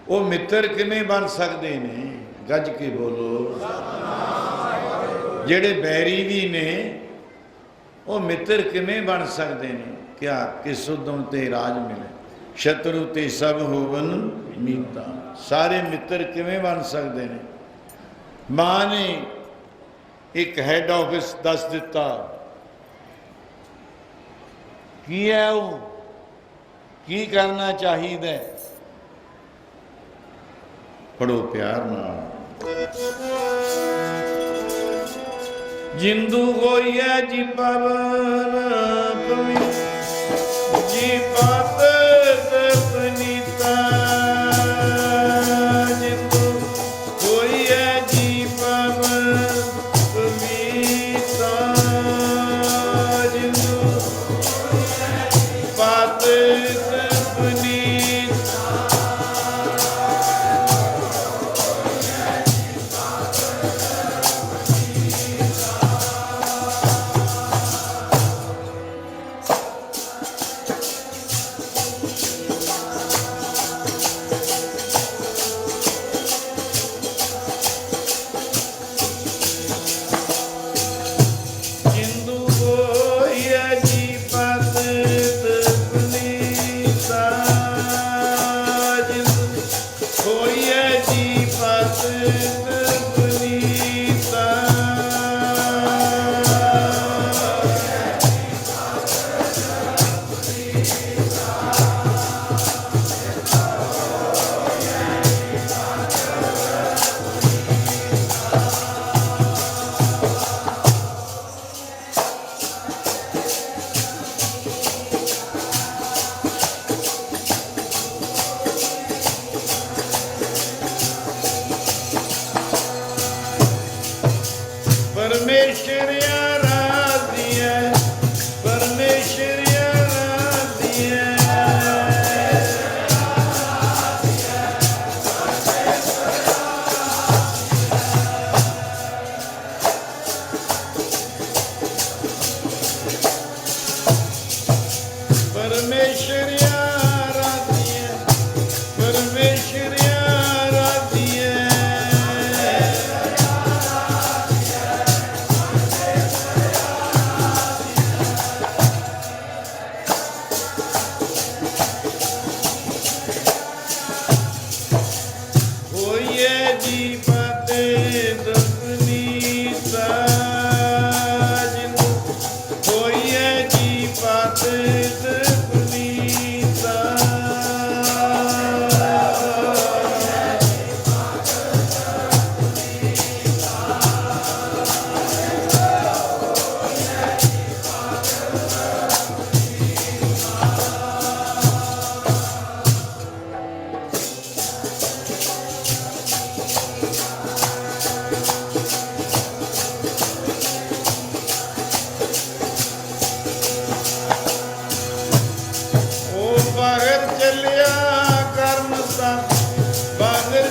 ਉਹ ਮਿੱਤਰ ਕਿਵੇਂ ਬਣ ਸਕਦੇ ਨੇ? ਗੱਜ ਕੇ ਬੋਲੋ। ਜਿਹੜੇ ਬੈਰੀ ਵੀ ਨੇ ਉਹ ਮਿੱਤਰ ਕਿਵੇਂ ਬਣ ਸਕਦੇ ਨੇ? ਕਿਆ ਕਿਸ ਉਦਮ ਤੇ ਰਾਜ ਮਿਲੇ, शत्रु ते सब होवन मीता। सारे मित्र किवें बन सकते हैं? मां ने एक हैड ऑफिस दस दिता की है, वो की करना चाहिए? पढ़ो प्यार नाल। जिंदू होई है जी पवन पवी जी पात पनीता। जिंदू होई है जी पवन पवीता। जिंदू पात पनीता।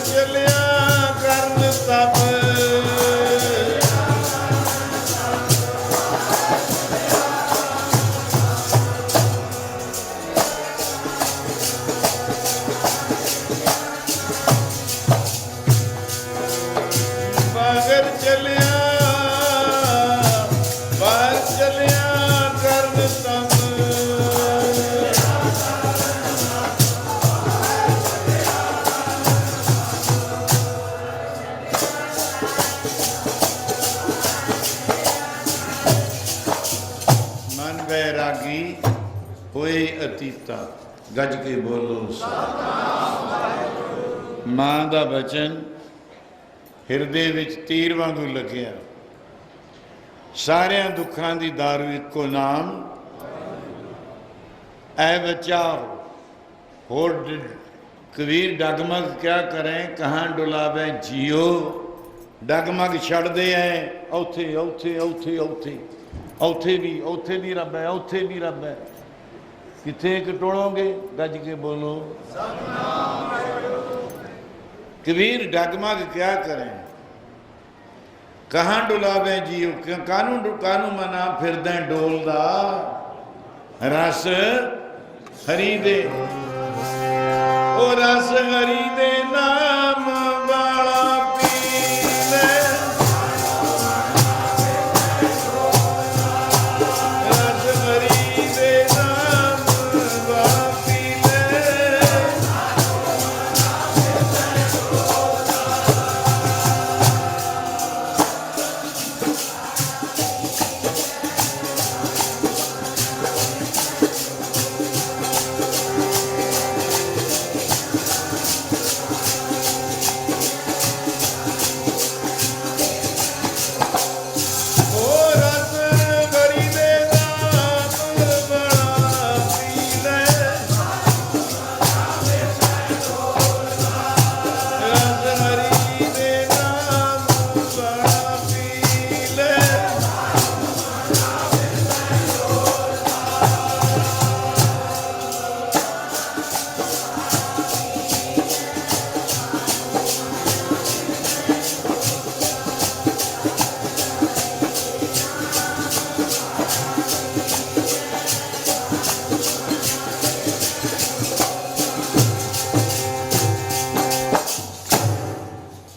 ਚਲਿਆ ਕਰਨ ਤਪ ਬਾਗਰ ਚਲਿਆ ਬਾਹਰ ਚਲਿਆ ਕਰਨ ਤਪ ਮਨ ਬੈਰਾਗੀ ਹੋਏ ਅਤੀਤਾ। ਗੱਜ ਕੇ ਬੋਲੋ ਸਤਿਨਾਮ। ਮਾਂ ਦਾ ਬਚਨ ਹਿਰਦੇ ਵਿੱਚ ਤੀਰ ਵਾਂਗੂ ਲੱਗਿਆ। ਸਾਰਿਆਂ ਦੁੱਖਾਂ ਦੀ ਦਾਰੂ ਇੱਕੋ ਨਾਮ। ਐ ਬੱਚਾ ਹੋਰ ਕਬੀਰ ਡਗਮਗ ਕਿਆ ਕਰੇ ਕਹਾਂ ਡੁਲਾਵੇ ਜੀਓ। ਡਗਮਗ ਛੱਡਦੇ ਐ ਉੱਥੇ ਉੱਥੇ ਉੱਥੇ ਉੱਥੇ ਉੱਥੇ ਵੀ ਰੱਬ ਹੈ, ਉੱਥੇ ਵੀ ਰੱਬ ਹੈ। ਕਿੱਥੇ ਟੋਲੋਗੇ? ਗੱਜ ਕੇ ਬੋਲੋ कबीर डगमग क्या करें कहाँ डुलावे जियो। कानू कानू मना फिरदे डोलदा रस हरी दे ओ रस हरी दे नाम वाला पी ले। रस हरी दे नाम वाला पी ले।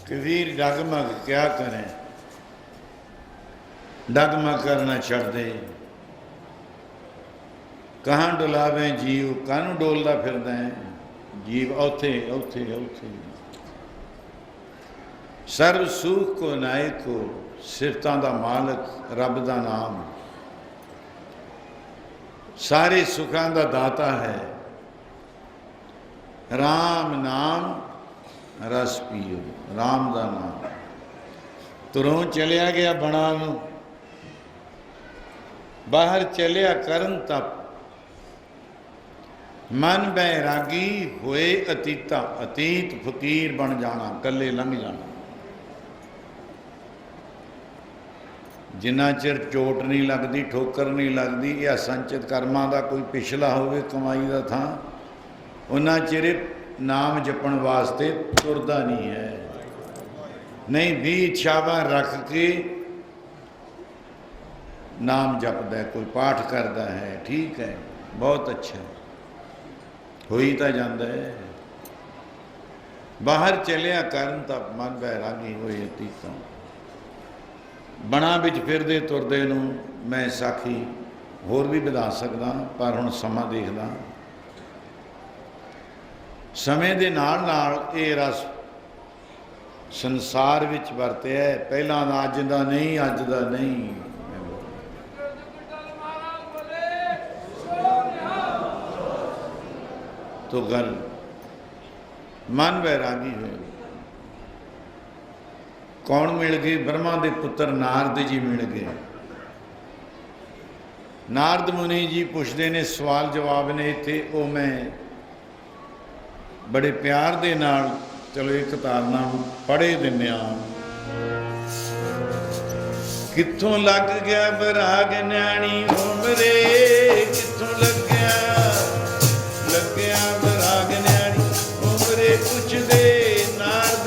कबीर डगमग क्या करें। डगमग करना छड़ दे। कहाँ डुलावे जीव कानू डोलदा फिरदा है जीव औथे औथे औथे। सर्व सुख को नायक को सिफतां दा मालक रब दा नाम। सारे सुखां दा दाता है राम नाम रस पीओ। राम का नाम तुरों चलिया गया बना नू बाहर चलिया करन तप। मन बैरागी होए अतीता। अतीत फकीर बन जाना कले लंघ जाना। जिन्ना चिर चोट नहीं लगती ठोकर नहीं लगती या संचित कर्मां का कोई पिछला होवे कमाई का थां उन्ना चिर नाम जपण वास्ते तुरदा नहीं है। नहीं भी इच्छावां रख के नाम जपदा है कोई पाठ करता है ठीक है बहुत अच्छा हो ही तो जाता है। बाहर चलिया करन तब मन बैरागी होए अतीतां। बणा विच फिरदे तुरदे नूं मैं साखी होर भी बधा सकदा पर हुण समां देखदा। समय दे नाल नाल ये रस संसार विच वरतिया है। पहला अज दा नहीं अज दा नहीं। तो गल मन बैरागी हुए। कौन मिल गए? ब्रह्मा के पुत्र नारद जी मिल गए। नारद मुनि जी पुछते ने सवाल जवाब ने इत्थे वो मैं बड़े प्यार दे नाल चलो एक तारना पढ़े दिन्ने। कित्थों लग गया बराग न्याणी उमरे। कित्थों लग गया बराग न्याणी उमरे। पुछदे नारद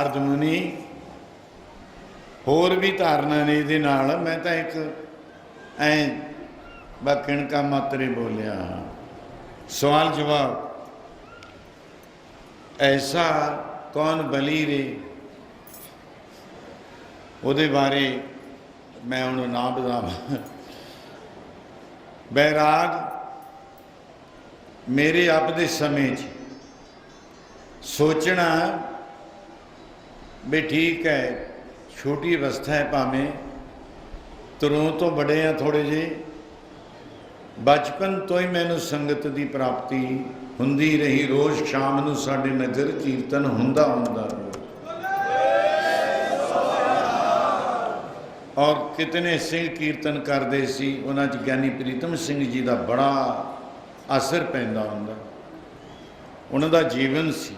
नारद मुनि होर भी धारणा ने इहदे नाल। मैं तो एक ऐ किणका मात्रे बोलिया। सवाल जवाब ऐसा कौन बली रे, ਉਹਦੇ बारे मैं उन्होंने ना बतावा। बैराग मेरे आप दे समय सोचना भी ठीक है, छोटी अवस्था है, भावें तुरों तो बड़े हैं थोड़े जे, बचपन तो ही मैनू संगत की प्राप्ति हुंदी रही। रोज़ शाम नूं साडे नगर कीर्तन हुंदा हुंदा और कितने सिंह कीर्तन करते सी। उन्हां च ज्ञानी प्रीतम सिंह जी का बड़ा असर पैंदा हुंदा। उन्हां दा जीवन सी,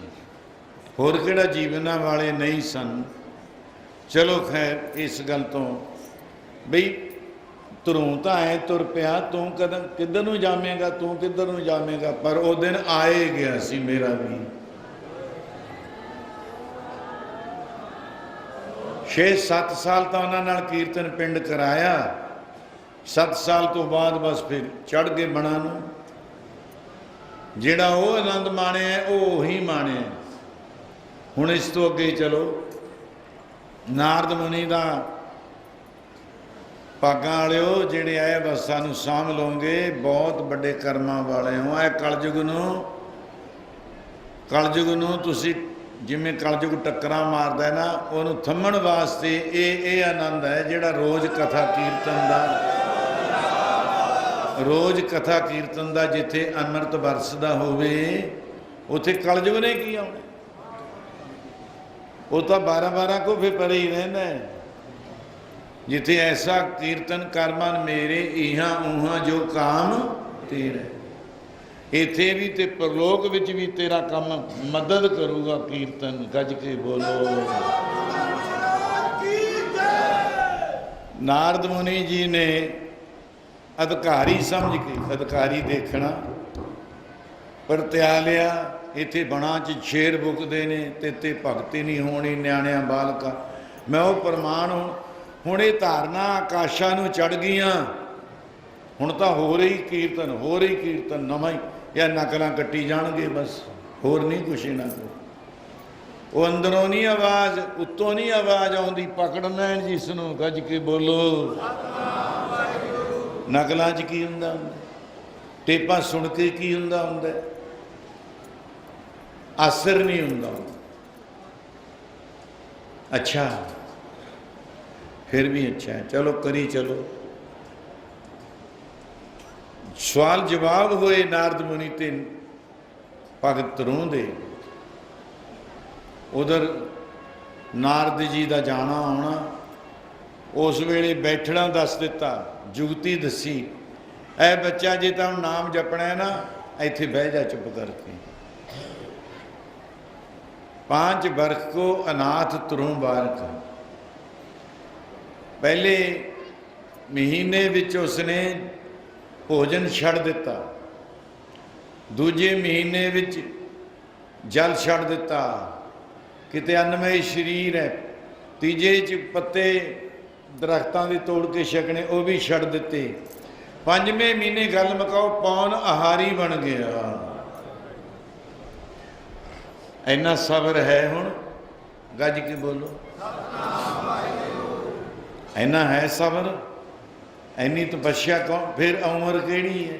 होर किहड़ा जीवनां वाले नहीं सन। चलो खैर इस गल तो बई तुरों तो ऐ तुर पिया, तू कद किधर नूं जावेगा, तू किधर नूं जावेगा। पर वो दिन आए गया सी मेरा भी। 6-7 साल तो उन्होंने नाल कीर्तन पिंड कराया। 7 साल तो बाद बस फिर चढ़ गए बणा नूं। जिहड़ा वो आनंद माणिया है वो ही माणिया। हुण इस तो अगे चलो। नारद मुनि दा भागां वालिओ जिहड़े आए बस सानूं साम लोगे, बहुत बड़े कर्मां वाले हो। ऐ कलयुग नूं तुसीं जिमें कलयुग टक्करा मारदा है ना, उन्होंने थम्मण वास्ते ये आनंद है जिहड़ा रोज़ कथा कीर्तन दा, रोज़ कथा कीर्तन दा जिथे अमृत बरसदा होवे उथे कलयुग ने की आउणा। वो तो 12-12 को फिर परे ही रहिंदा है। जिथे ऐसा कीर्तन कर मन मेरे, इहां उहां जो काम तेरा। इथे भी ते परलोक विच भी तेरा काम मदद करूगा कीर्तन। गज के बोलो। नारद मुनि जी ने अधिकारी समझ के, अधिकारी देखना पर त्या लिया। इथे बणा च शेर बुकते ने ते भगती नहीं होनी न्याणिया बालका। मैं वो प्रमाण हूँ। हुण ये धारना आकाशा नूं चढ़ गईयां। हुण तां हो रही कीर्तन, हो रही कीर्तन नवां ही, या नकलां कट्टी जाणगे बस, होर नहीं कुछ इन्हां कोल। वो अंदरों नहीं आवाज़, उत्तों नहीं आवाज़ आउंदी। पकड़ना है जिसनूं, गज के बोलो। नकलां च की हुंदा, टेपां सुन के की हुंदा हुंदा, असर नहीं हुंदा। अच्छा फिर भी अच्छा है, चलो करी चलो। सवाल जवाब होए नारद मुनि ते भगत रोंदे। उधर नारद जी का जाना आना, उस वेले बैठना दस दिता, जुगती दसी। ऐ बच्चा जे तो नाम जपना है ना, इत्थे बह जा चुप करके। 5 बरख को अनाथ तुरों बारक। पहले महीने विच उसने भोजन छड़ दिता, दूजे महीने विच जल छड़ दिता, किते अन्नमय शरीर है। तीजे च पत्ते दरख्तां दे तोड़ के छकने वो भी छड़ दिते। 5वें महीने गल मुकाओ पौन आहारी बन गया। इन्ना सबर है हुण, गज के बोलो। इन्ना है सबर, इन्नी तपस्या कौन। फिर उम्र केड़ी है,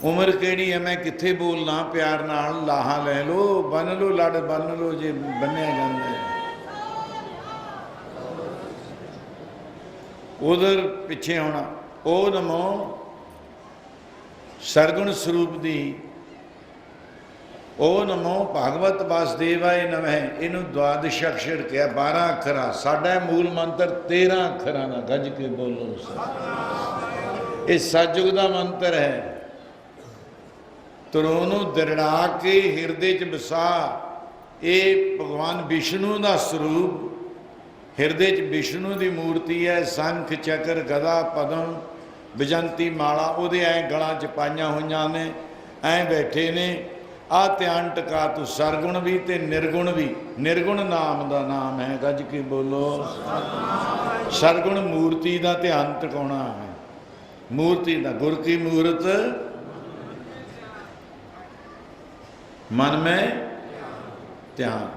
उम्र केड़ी है। मैं कित्थे बोलना प्यार नाल। लाहा लै लो, बन लो लड़, बन लो जे बन्निया जांदा है। उधर पिछे आना। ओ नमो सरगुण स्वरूप दी, ओ नमो भागवत वासुदेवाय नमः। इनू द्वादश अक्षर कहा, 12 अखरा। साडा मूल मंत्र 13 अखरां दा। गज के बोलो। ये सतयुग दा मंत्र है। तुरों नूं दरड़ा के हिरदे च बसा। ये भगवान विष्णु का स्वरूप, हिरदे च विष्णु की मूर्ति है। संख चक्र गदा पदम विजंती माला उहदे ऐ गलां च पाईआं होईआं ने। ऐ बैठे ने। ਆ ਧਿਆਨ ਟਿਕਾ ਤੂੰ, ਸਰਗੁਣ ਵੀ ਤੇ ਨਿਰਗੁਣ ਵੀ। ਨਿਰਗੁਣ ਨਾਮ ਦਾ ਨਾਮ ਹੈ, ਗੱਜ ਕੇ ਬੋਲੋ। ਸਰਗੁਣ ਮੂਰਤੀ ਦਾ ਧਿਆਨ ਟਿਕਾਉਣਾ ਹੈ, ਮੂਰਤੀ ਦਾ। ਗੁਰ ਕੀ ਮੂਰਤ ਮਨ में ਧਿਆਨ।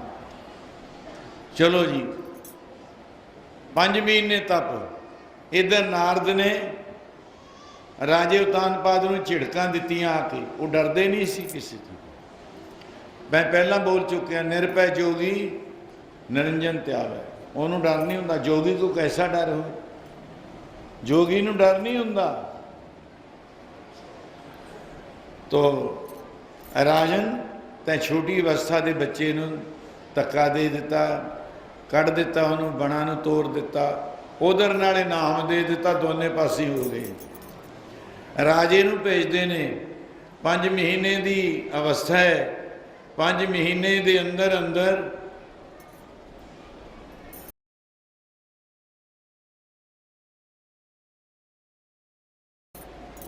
ਚਲੋ ਜੀ, 5 ਮਹੀਨੇ ਤਪ। ਇਧਰ ਨਾਰਦ ਨੇ ਰਾਜੇ ਉਤਾਨਪਾਦ ਨੂੰ ਝਿੜਕਾਂ ਦਿੱਤੀਆਂ ਆ ਕੇ, ਉਹ ਡਰਦੇ ਨਹੀਂ ਸੀ ਕਿਸੇ ਤੋਂ। ਮੈਂ ਪਹਿਲਾਂ ਬੋਲ ਚੁੱਕਿਆ, ਨਿਰਭੈ ਜੋਗੀ ਨਿਰੰਜਨ ਧਿਆਵੈ। ਉਹਨੂੰ ਡਰ ਨਹੀਂ ਹੁੰਦਾ। ਜੋਗੀ ਕੋ ਕੈਸਾ ਡਰ ਹੋ? ਜੋਗੀ ਨੂੰ ਡਰ ਨਹੀਂ ਹੁੰਦਾ। ਤੋ ਰਾਜਨ, ਤੈਂ ਛੋਟੀ ਅਵਸਥਾ ਦੇ ਬੱਚੇ ਨੂੰ ਧੱਕਾ ਦੇ ਦਿੱਤਾ, ਕੱਢ ਦਿੱਤਾ, ਉਹਨੂੰ ਬਣਾ ਨੂੰ ਤੋੜ ਦਿੱਤਾ, ਉਧਰ ਨਾਲੇ ਨਾਮ ਦੇ ਦਿੱਤਾ, ਦੋਨੇ ਪਾਸੇ ਹੋ ਗਏ। ਰਾਜੇ ਨੂੰ ਭੇਜਦੇ ਨੇ, 5 ਮਹੀਨੇ ਦੀ ਅਵਸਥਾ ਹੈ, 5 ਮਹੀਨੇ ਦੇ ਅੰਦਰ ਅੰਦਰ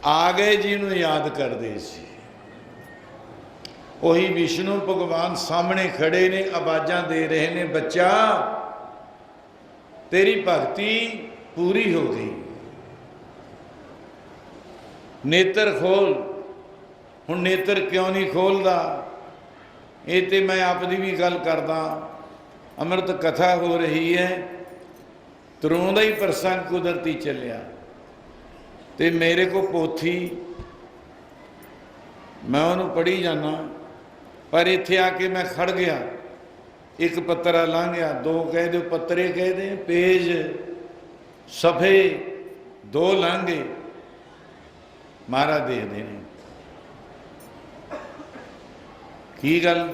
ਆ ਗਏ ਜੀ ਨੂੰ ਯਾਦ ਕਰਦੇ ਸੀ। ਉਹੀ ਵਿਸ਼ਨੂੰ ਭਗਵਾਨ ਸਾਹਮਣੇ ਖੜੇ ਨੇ, ਆਵਾਜ਼ਾਂ ਦੇ ਰਹੇ ਨੇ, ਬੱਚਾ ਤੇਰੀ ਭਗਤੀ ਪੂਰੀ ਹੋ ਗਈ, ਨੇਤਰ ਖੋਲ। ਹੁਣ ਨੇਤਰ ਕਿਉਂ ਨਹੀਂ ਖੋਲਦਾ? ਇਹ ਤੇ ਮੈਂ ਆਪ ਦੀ ਵੀ ਗੱਲ ਕਰਦਾ। ਅੰਮ੍ਰਿਤ ਕਥਾ ਹੋ ਰਹੀ ਹੈ, ਤਰੋਂ ਦਾ ਹੀ ਪ੍ਰਸੰਗ ਕੁਦਰਤੀ ਚੱਲਿਆ, ਤੇ ਮੇਰੇ ਕੋ ਪੋਥੀ, ਮੈਂ ਉਹਨੂੰ ਪੜ੍ਹੀ ਜਾਣਾ, ਪਰ ਇੱਥੇ ਆ ਕੇ ਮੈਂ ਖੜ ਗਿਆ। ਇੱਕ ਪੱਤਰਾ ਲੰਘ ਗਿਆ, 2 ਕਹਿ ਦਿਓ, ਪੱਤਰੇ ਕਹਿ ਦੇ, ਪੇਜ ਸਫੇ 2 ਲੰਘ ਗਏ। ਮਹਾਰਾਜ ਦੇਖਦੇ ਨੇ, ਕੀ ਗੱਲ,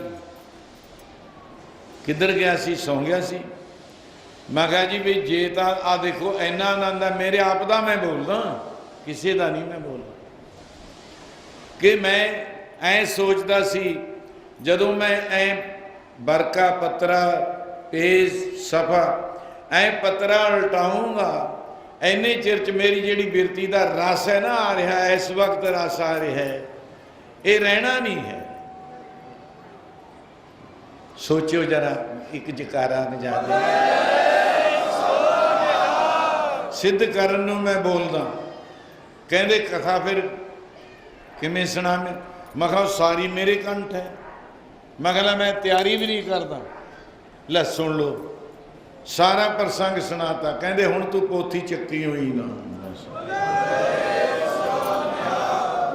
ਕਿੱਧਰ ਗਿਆ ਸੀ? ਸੌਂ ਗਿਆ ਸੀ। ਮੈਂ ਕਿਹਾ ਜੀ ਵੀ ਜੇ ਤਾਂ ਆ ਦੇਖੋ ਇੰਨਾ ਆਨੰਦ ਹੈ, ਮੇਰੇ ਆਪ ਦਾ ਮੈਂ ਬੋਲਦਾ, ਕਿਸੇ ਦਾ ਨਹੀਂ ਮੈਂ ਬੋਲਦਾ। ਕਿ ਮੈਂ ਐ ਸੋਚਦਾ ਸੀ, ਜਦੋਂ ਮੈਂ ਐ ਬਰਕਾ ਪੱਤਰਾ ਪੇਜ ਸਫਾ ਐ ਪੱਤਰਾ ਉਲਟਾਊਂਗਾ, ਇੰਨੇ ਚਿਰ ਚ ਮੇਰੀ ਜਿਹੜੀ ਬਿਰਤੀ ਦਾ ਰਸ ਹੈ ਨਾ ਆ ਰਿਹਾ, ਇਸ ਵਕਤ ਰਸ ਆ ਰਿਹਾ ਹੈ, ਇਹ ਰਹਿਣਾ ਨਹੀਂ ਹੈ। ਸੋਚਿਓ ਜਰਾ, ਇੱਕ ਜਕਾਰਾ ਨ ਜਾਵੇ ਸਿੱਧ ਕਰਨ ਨੂੰ ਮੈਂ ਬੋਲਦਾ। ਕਹਿੰਦੇ ਕਥਾ ਫਿਰ ਕਿਵੇਂ ਸੁਣਾਵੇਂ? ਮੈਂ ਕਿਹਾ ਸਾਰੀ ਮੇਰੇ ਕੰਠ ਹੈ। ਮੈਂ ਕਹਿੰਦਾ ਮੈਂ ਤਿਆਰੀ ਵੀ ਨਹੀਂ ਕਰਦਾ। ਲੈ ਸੁਣ ਲਓ, ਸਾਰਾ ਪ੍ਰਸੰਗ ਸੁਣਾਤਾ। ਕਹਿੰਦੇ ਹੁਣ ਤੂੰ ਪੋਥੀ ਚੱਕੀ ਹੋਈ ਨਾ,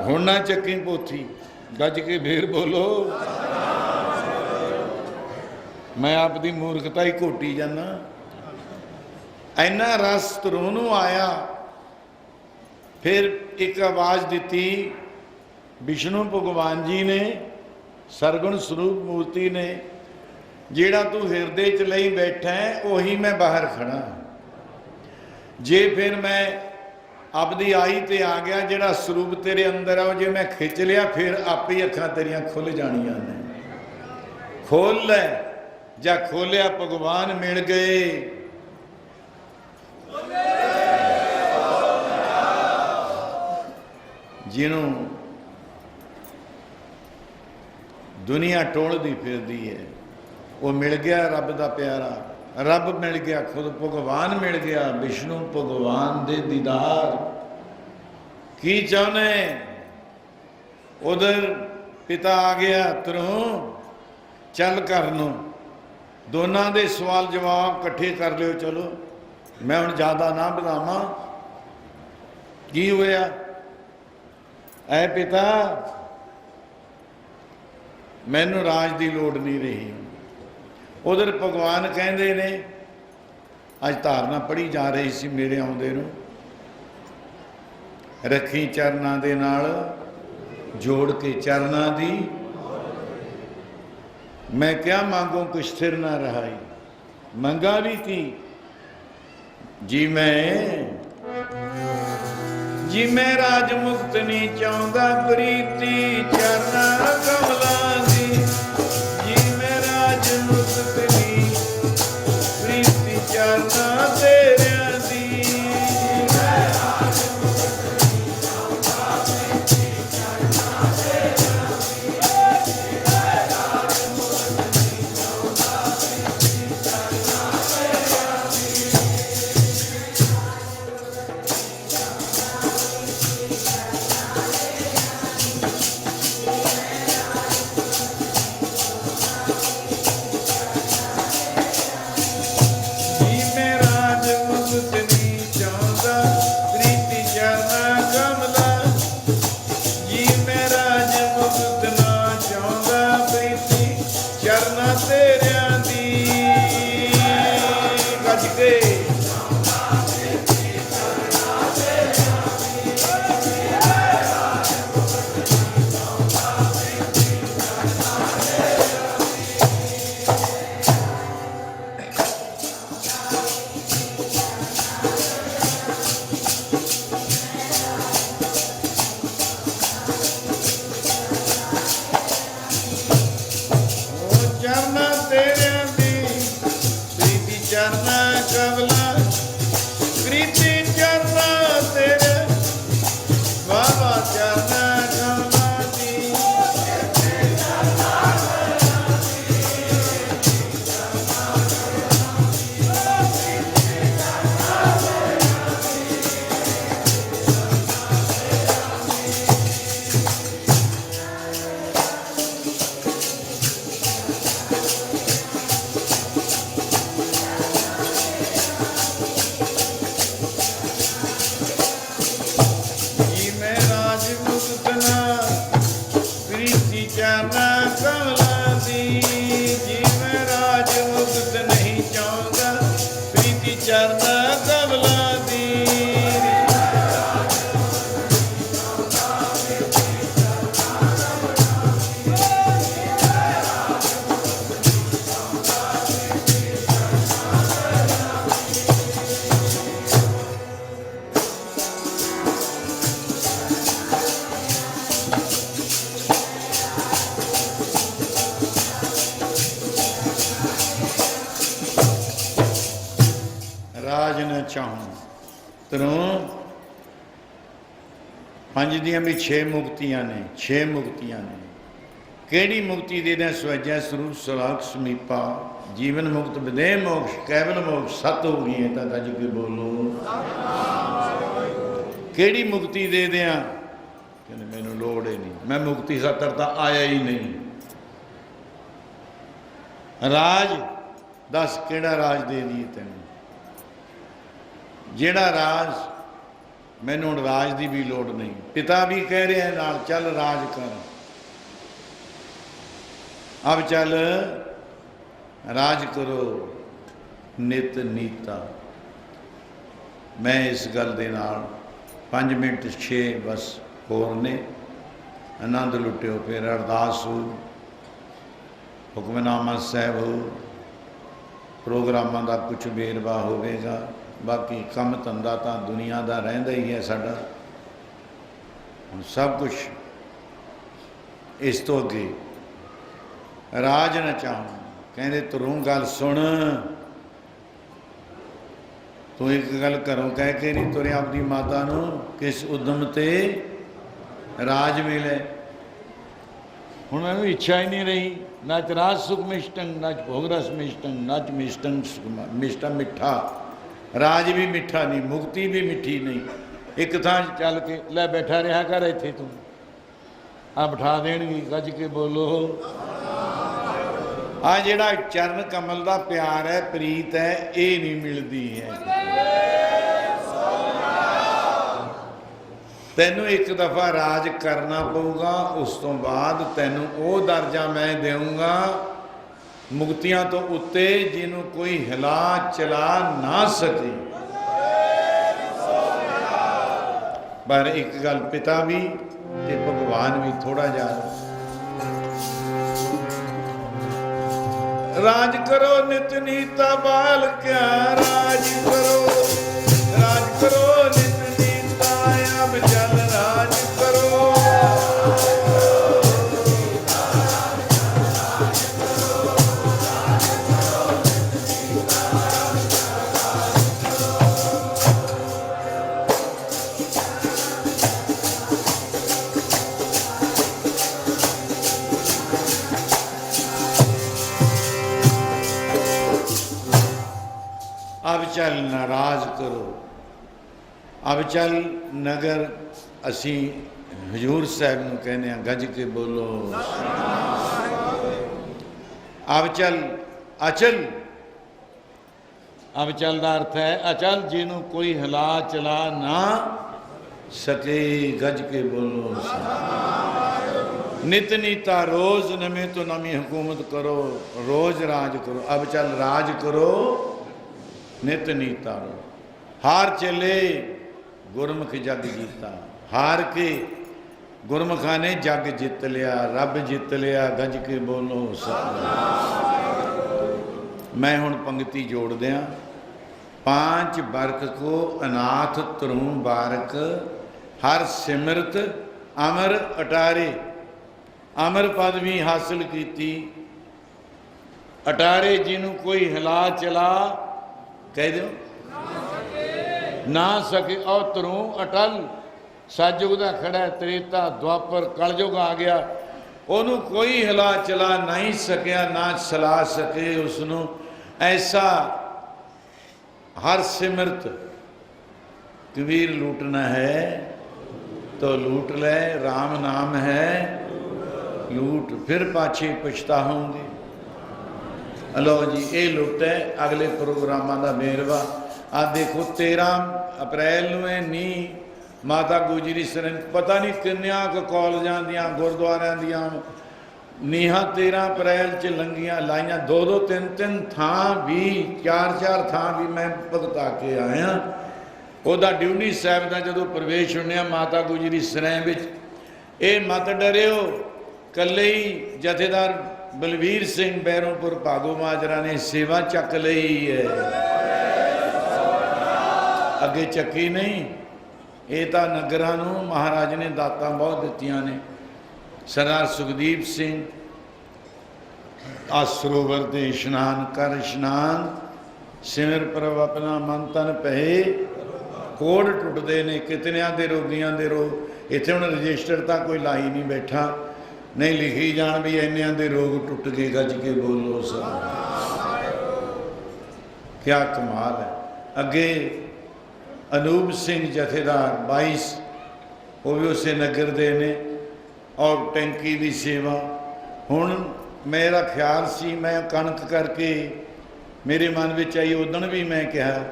ਹੁਣ ਨਾ ਚੱਕੀ ਪੋਥੀ। ਗੱਜ ਕੇ ਫੇਰ ਬੋਲੋ। ਮੈਂ ਆਪ ਦੀ ਮੂਰਖਤਾ ਹੀ ਘੋਟੀ ਜਾਂਦਾ। ਇੰਨਾ ਰਸ ਤਰੋਂ ਨੂੰ ਆਇਆ। ਫਿਰ ਇੱਕ ਆਵਾਜ਼ ਦਿੱਤੀ ਵਿਸ਼ਨੂੰ ਭਗਵਾਨ ਜੀ ਨੇ, ਸਰਗੁਣ ਸਰੂਪ ਮੂਰਤੀ ਨੇ, ਜਿਹੜਾ ਤੂੰ ਹਿਰਦੇ 'ਚ ਲਈ ਬੈਠਾ ਹੈ, ਉਹੀ ਮੈਂ ਬਾਹਰ ਖੜਾ। ਜੇ ਫਿਰ ਮੈਂ ਆਪਦੀ ਆਈ ਤੇ ਆ ਗਿਆ, ਜਿਹੜਾ ਸਰੂਪ ਤੇਰੇ ਅੰਦਰ ਆ, ਉਹ ਜੇ ਮੈਂ ਖਿੱਚ ਲਿਆ, ਫਿਰ ਆਪੇ ਹੀ ਅੱਖਾਂ ਤੇਰੀਆਂ ਖੁੱਲ ਜਾਣੀਆਂ ਨੇ। ਖੋਲ ਲੈ। ਜਾਂ ਖੋਲਿਆ, ਭਗਵਾਨ ਮਿਲ ਗਏ। ਜਿਹਨੂੰ ਦੁਨੀਆ ਟੋਲਦੀ ਫਿਰਦੀ ਹੈ, ਉਹ ਮਿਲ ਗਿਆ ਰੱਬ ਦਾ ਪਿਆਰਾ। ਰੱਬ ਮਿਲ ਗਿਆ, ਖੁਦ ਭਗਵਾਨ ਮਿਲ ਗਿਆ, ਵਿਸ਼ਨੂੰ ਭਗਵਾਨ ਦੇ ਦੀਦਾਰ। ਕੀ ਚਾਹੁੰਦੇ? ਉਧਰ ਪਿਤਾ ਆ ਗਿਆ, ਤਰੋਂ ਚੱਲ ਘਰ ਨੂੰ। ਦੋਨਾਂ ਦੇ ਸਵਾਲ ਜਵਾਬ ਇਕੱਠੇ ਕਰ ਲਿਓ। ਚਲੋ ਮੈਂ ਹੁਣ ਜ਼ਿਆਦਾ ਨਾ ਵਧਾਵਾਂ। ਕੀ ਹੋਇਆ? ਐ ਪਿਤਾ, ਮੈਨੂੰ ਰਾਜ ਦੀ ਲੋੜ ਨਹੀਂ ਰਹੀ। ਉਧਰ ਭਗਵਾਨ ਕਹਿੰਦੇ ਨੇ, ਅੱਜ ਧਾਰਨਾ ਪੜ੍ਹੀ ਜਾ ਰਹੀ ਸੀ ਮੇਰੇ ਆਉਂਦੇ ਨੂੰ, ਰੱਖੀ ਚਰਨਾਂ ਦੇ ਨਾਲ ਜੋੜ ਕੇ ਚਰਨਾਂ ਦੀ। मैं क्या मांगू कुछ स्थिर ना रहाई। मंगा भी थी जी मैं राज मुक्त नहीं चाहता, प्रीति चरना कमला दी। जी मैं राज मुक्त नहीं, प्रीति चरना तेरे दी। मैं राज मुक्त नहीं चाहता, प्रीति चरना तेरे दी। चाहूँ तरों पंज दियां भी 6 मुक्तियां ने 6 मुक्तियां ने केड़ी मुक्ति दे दें स्वजै स्वरूप सलाख समीपा जीवन मुक्त विदेह मोक्ष कैवल मोक्ष सत हो गई है तो तज के बोलो केड़ी मुक्ति दे दें कहते मैनू लोड़ ही नहीं मैं मुक्ति खातर तो आया ही नहीं राज दस केड़ा राज दे दिए तेन जेड़ा राज मैनू हुण राज की भी लोड़ नहीं पिता भी कह रहे हैं नाल चल राज कर अब चल राज करो नित नीता मैं इस गल दे नाल 5 मिनट 6 बस होर ने आनंद लुटियो फिर अरदास हो हुक्मनामा साहब हो प्रोग्रामां दा कुछ बेरवा होवेगा बाकी कम धंधा तो दुनिया का रहिंदा ही है साडा सब कुछ इस तो अगे राज न चाहूँ कहते तरूं गल सुन तू एक गल घरों कह के नहीं तुरे अपनी माता नू किस उद्यम ते राज मिले हुण मैनूं इच्छा ही नहीं रही ना च राज सुख मिष्टन ना च भोग रस मिष्टन ना च मिष्टन मिष्टा मिठा राज भी मिठा नहीं मुक्ति भी मिठी नहीं एक थां चल के लै बैठा रहा कर इत्थे तू आ बिठा देणगे गज के बोलो आ जिहड़ा चरण कमल का प्यार है प्रीत है ये नहीं मिलती है तैनू एक दफा राज करना पऊगा उस तो बाद तैनू वो दर्जा मैं देऊँगा मुक्तियां तो उत्ते जिन्हों कोई हिला चला ना सके पर एक गल पिता भी ते भगवान भी थोड़ा जा राज करो नित नीता बाल क्या राज करो नित नीता अब चल राज करो अब चल नाराज करो अब चल नगर असी हजूर साहब नूं कहने गज के बोलो अब चल अचल अब चल का अर्थ है अचल जिन्हों कोई हिला चला ना सके गज के बोलो नित नीता रोज नवे तो नवी हुकूमत करो रोज राज करो अब चल राज करो नित नीता हार चले गुरमुख जग जीता हार के गुरमुखा ने जग जित लिया रब जित लिया गज के बोलो मैं हुण पंक्ति जोड़ दिया 5 बरक को अनाथ तरूं बारक हर सिमरत अमर अटारे अमर पद भी हासिल की अटारे जिन्हों कोई हिला चला कह दो ना सके और तरूं अटल सतयुग का खड़ा त्रेता द्वापर कलयुग आ गया ओनू कोई हिला चला नहीं सकिया ना सला सके उसनों ऐसा हर सिमरत कबीर लूटना है तो लूट ले राम नाम है लूट फिर पाछे पछताओगे लो जी ये लुट है अगले प्रोग्रामां का मेरवा आ देखो 13 अप्रैल में नी माता गुजरी सरन पता नहीं किन्नियां क कॉलेजां दियां गुरुद्वारियां दियां नीहा 13 अप्रैल च लंगियां लाइयां 2-2 3-3 थां भी 4-4 थां भी मैं भुगता के आया ओदा ड्यूनी साहब का जो प्रवेश सुनिया माता गुजरी सरैं विच ये मत डरियो कल्ले ही जथेदार बलवीर सिंह बैरोंपुर भागो माजरा ने सेवा चक ली है अगे चक्की नहीं ये तो नगरां नूं महाराज ने दातां बहुत दित्तियां ने सरदार सुखदीप सिंह आ सरोवर ते इशनान कर इशनान ਸਿਮਰ ਪ੍ਰਭ ਆਪਣਾ ਮਨ ਤਨ ਪਏ ਕੋੜ ਟੁੱਟਦੇ ਨੇ ਕਿਤਨਿਆਂ ਦੇ ਰੋਗੀਆਂ ਦੇ ਰੋਗ। ਇੱਥੇ ਹੁਣ ਰਜਿਸਟਰ ਤਾਂ ਕੋਈ ਲਾਈ ਨਹੀਂ ਬੈਠਾ, ਨਹੀਂ ਲਿਖੀ ਜਾਣ ਵੀ ਇੰਨਿਆਂ ਦੇ ਰੋਗ ਟੁੱਟ ਗਏ। ਗੱਜ ਕੇ ਬੋਲੋ ਸਭ। ਕਿਆ ਕਮਾਲ ਹੈ। ਅੱਗੇ ਅਨੂਪ ਸਿੰਘ ਜਥੇਦਾਰ 22 ਉਹ ਵੀ ਉਸੇ ਨਗਰ ਦੇ ਨੇ, ਔਰ ਟੈਂਕੀ ਦੀ ਸੇਵਾ। ਹੁਣ ਮੇਰਾ ਖਿਆਲ ਸੀ, ਮੈਂ ਕਣਕ ਕਰਕੇ ਮੇਰੇ ਮਨ ਵਿੱਚ ਆਈ, ਉਦਣ ਵੀ ਮੈਂ ਕਿਹਾ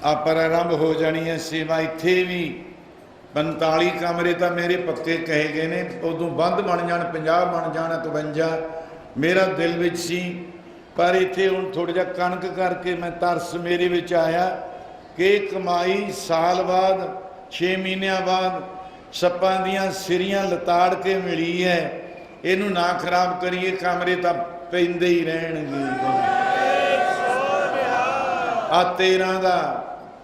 ਆਪਰ ਆਰੰਭ ਹੋ ਜਾਣੀ ਹੈ ਸੇਵਾ। ਇੱਥੇ ਵੀ 45 ਕਮਰੇ ਤਾਂ ਮੇਰੇ ਪੱਕੇ ਕਹੇ ਗਏ ਨੇ, ਉਦੋਂ ਵੱਧ ਬਣ ਜਾਣ, 50 ਬਣ ਜਾਣ, 51 ਮੇਰਾ ਦਿਲ ਵਿੱਚ ਸੀ। ਪਰ ਇੱਥੇ ਹੁਣ ਥੋੜ੍ਹਾ ਜਿਹਾ ਕਣਕ ਕਰਕੇ ਮੈਂ ਤਰਸ ਮੇਰੇ ਵਿੱਚ ਆਇਆ ਕਿ ਕਮਾਈ ਸਾਲ ਬਾਅਦ 6 ਮਹੀਨਿਆਂ ਬਾਅਦ ਸੱਪਾਂ ਦੀਆਂ ਸਿਰੀਆਂ ਲਤਾੜ ਕੇ ਮਿਲੀ ਹੈ, ਇਹਨੂੰ ਨਾ ਖਰਾਬ ਕਰੀਏ। ਕਮਰੇ ਤਾਂ ਪੈਂਦੇ ਹੀ ਰਹਿਣਗੇ। ਆ 13 ਦਾ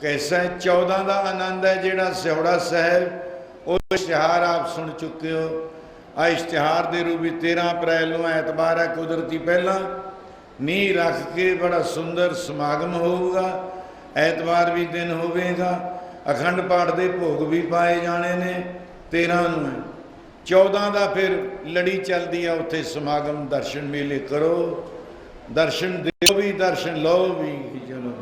ਕੈਸਾ ਹੈ, 14 ਦਾ ਆਨੰਦ ਹੈ ਜਿਹੜਾ ਸਿਉੜਾ ਸਾਹਿਬ, ਉਹ ਇਸ਼ਤਿਹਾਰ ਆਪ ਸੁਣ ਚੁੱਕੇ ਹੋ। ਆ ਇਸ਼ਤਿਹਾਰ ਦੇ ਰੂਪ ਵਿੱਚ 13 ਅਪ੍ਰੈਲ ਨੂੰ ਐਤਵਾਰ ਹੈ, ਕੁਦਰਤੀ ਪਹਿਲਾਂ ਨੀਂਹ ਰੱਖ ਕੇ ਬੜਾ ਸੁੰਦਰ ਸਮਾਗਮ ਹੋਊਗਾ। ਐਤਵਾਰ ਵੀ ਦਿਨ ਹੋਵੇਗਾ, ਅਖੰਡ ਪਾਠ ਦੇ ਭੋਗ ਵੀ ਪਾਏ ਜਾਣੇ ਨੇ। 13 ਨੂੰ ਹੈ, 14 ਦਾ ਫਿਰ ਲੜੀ ਚੱਲਦੀ ਆ ਉੱਥੇ ਸਮਾਗਮ। ਦਰਸ਼ਨ ਮੇਲੇ ਕਰੋ, ਦਰਸ਼ਨ ਦਿਓ ਵੀ, ਦਰਸ਼ਨ ਲਓ ਵੀ। ਚਲੋ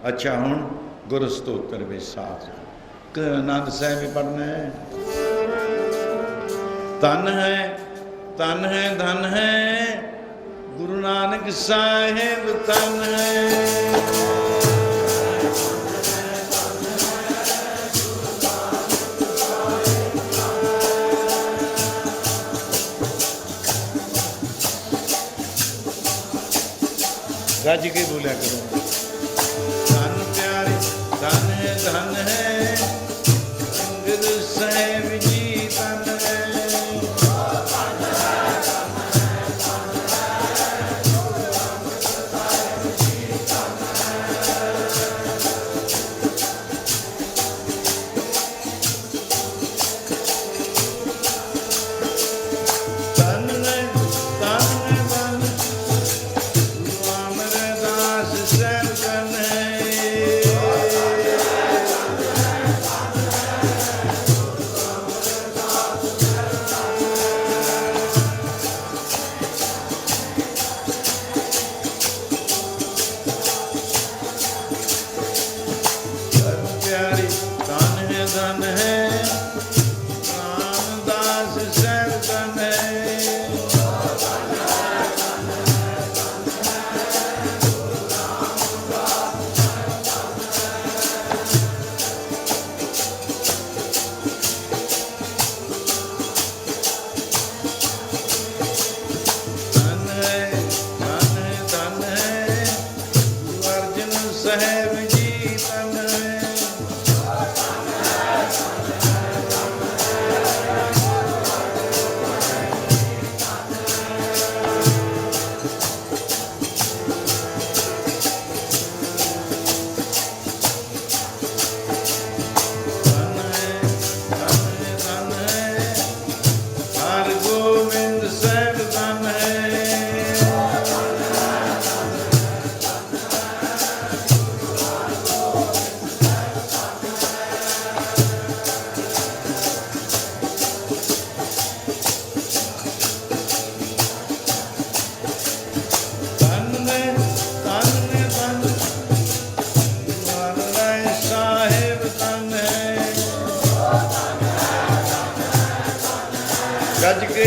ਅੱਛਾ, ਹੁਣ ਗੁਰੂ ਸਤੋਤਰ ਵਿਸਾਖ ਆਨੰਦ ਸਾਹਿਬ ਵੀ ਪੜ੍ਹਨਾ ਹੈ। ਧਨ ਹੈ, ਧਨ ਹੈ, ਧਨ ਹੈ ਗੁਰੂ ਨਾਨਕ ਸਾਹਿਬ, ਧਨ ਹੈ। ਗੱਜ ਕੇ ਬੋਲਿਆ ਕਰੋ। ਧਨ ਪਿਆਰੇ, ਧਨ ਹੈ, ਧਨ ਹੈ ਗੁਰੂ ਸਾਹਿਬ ਜੀ, ਧਨ ਹੈ। ਗੱਜ ਕੇ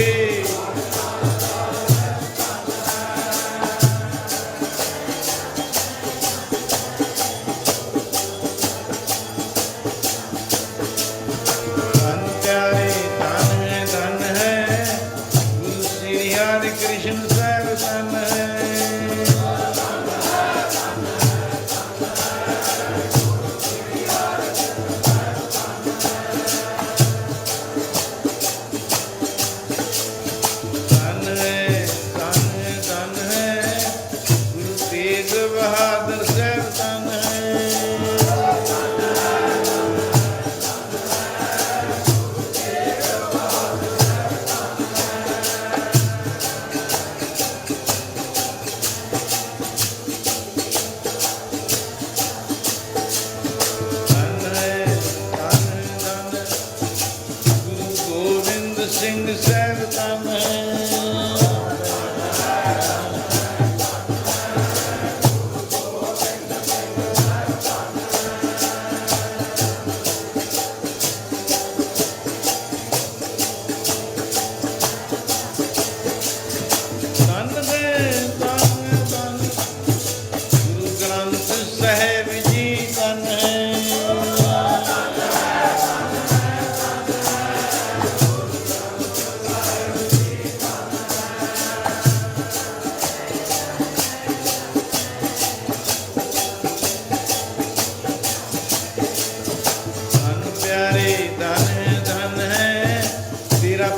ਸਿੰਘ ਸਾਹਿਬ ਧੰਨ ਹੈ।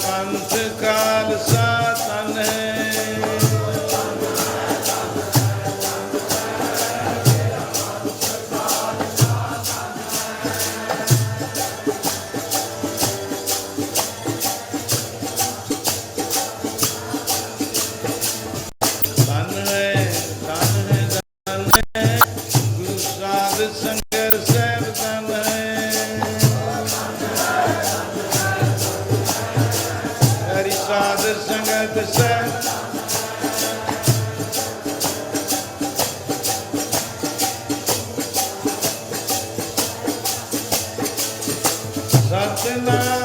ਪੰਥ ਖਾਲਸਾ ਧੰਨ ਹੈ। ਧੰਨ ਹੈ ਗੁਰੂ ਸਾਧ ਸੰਗਤ ਸਾਹਿਬ ਧੰਨ ਹੈ। ਹਰੀ ਸਾਧ ਸੰਗਤ ਸਾਹਿਬ ਸਤਿਨਾਮ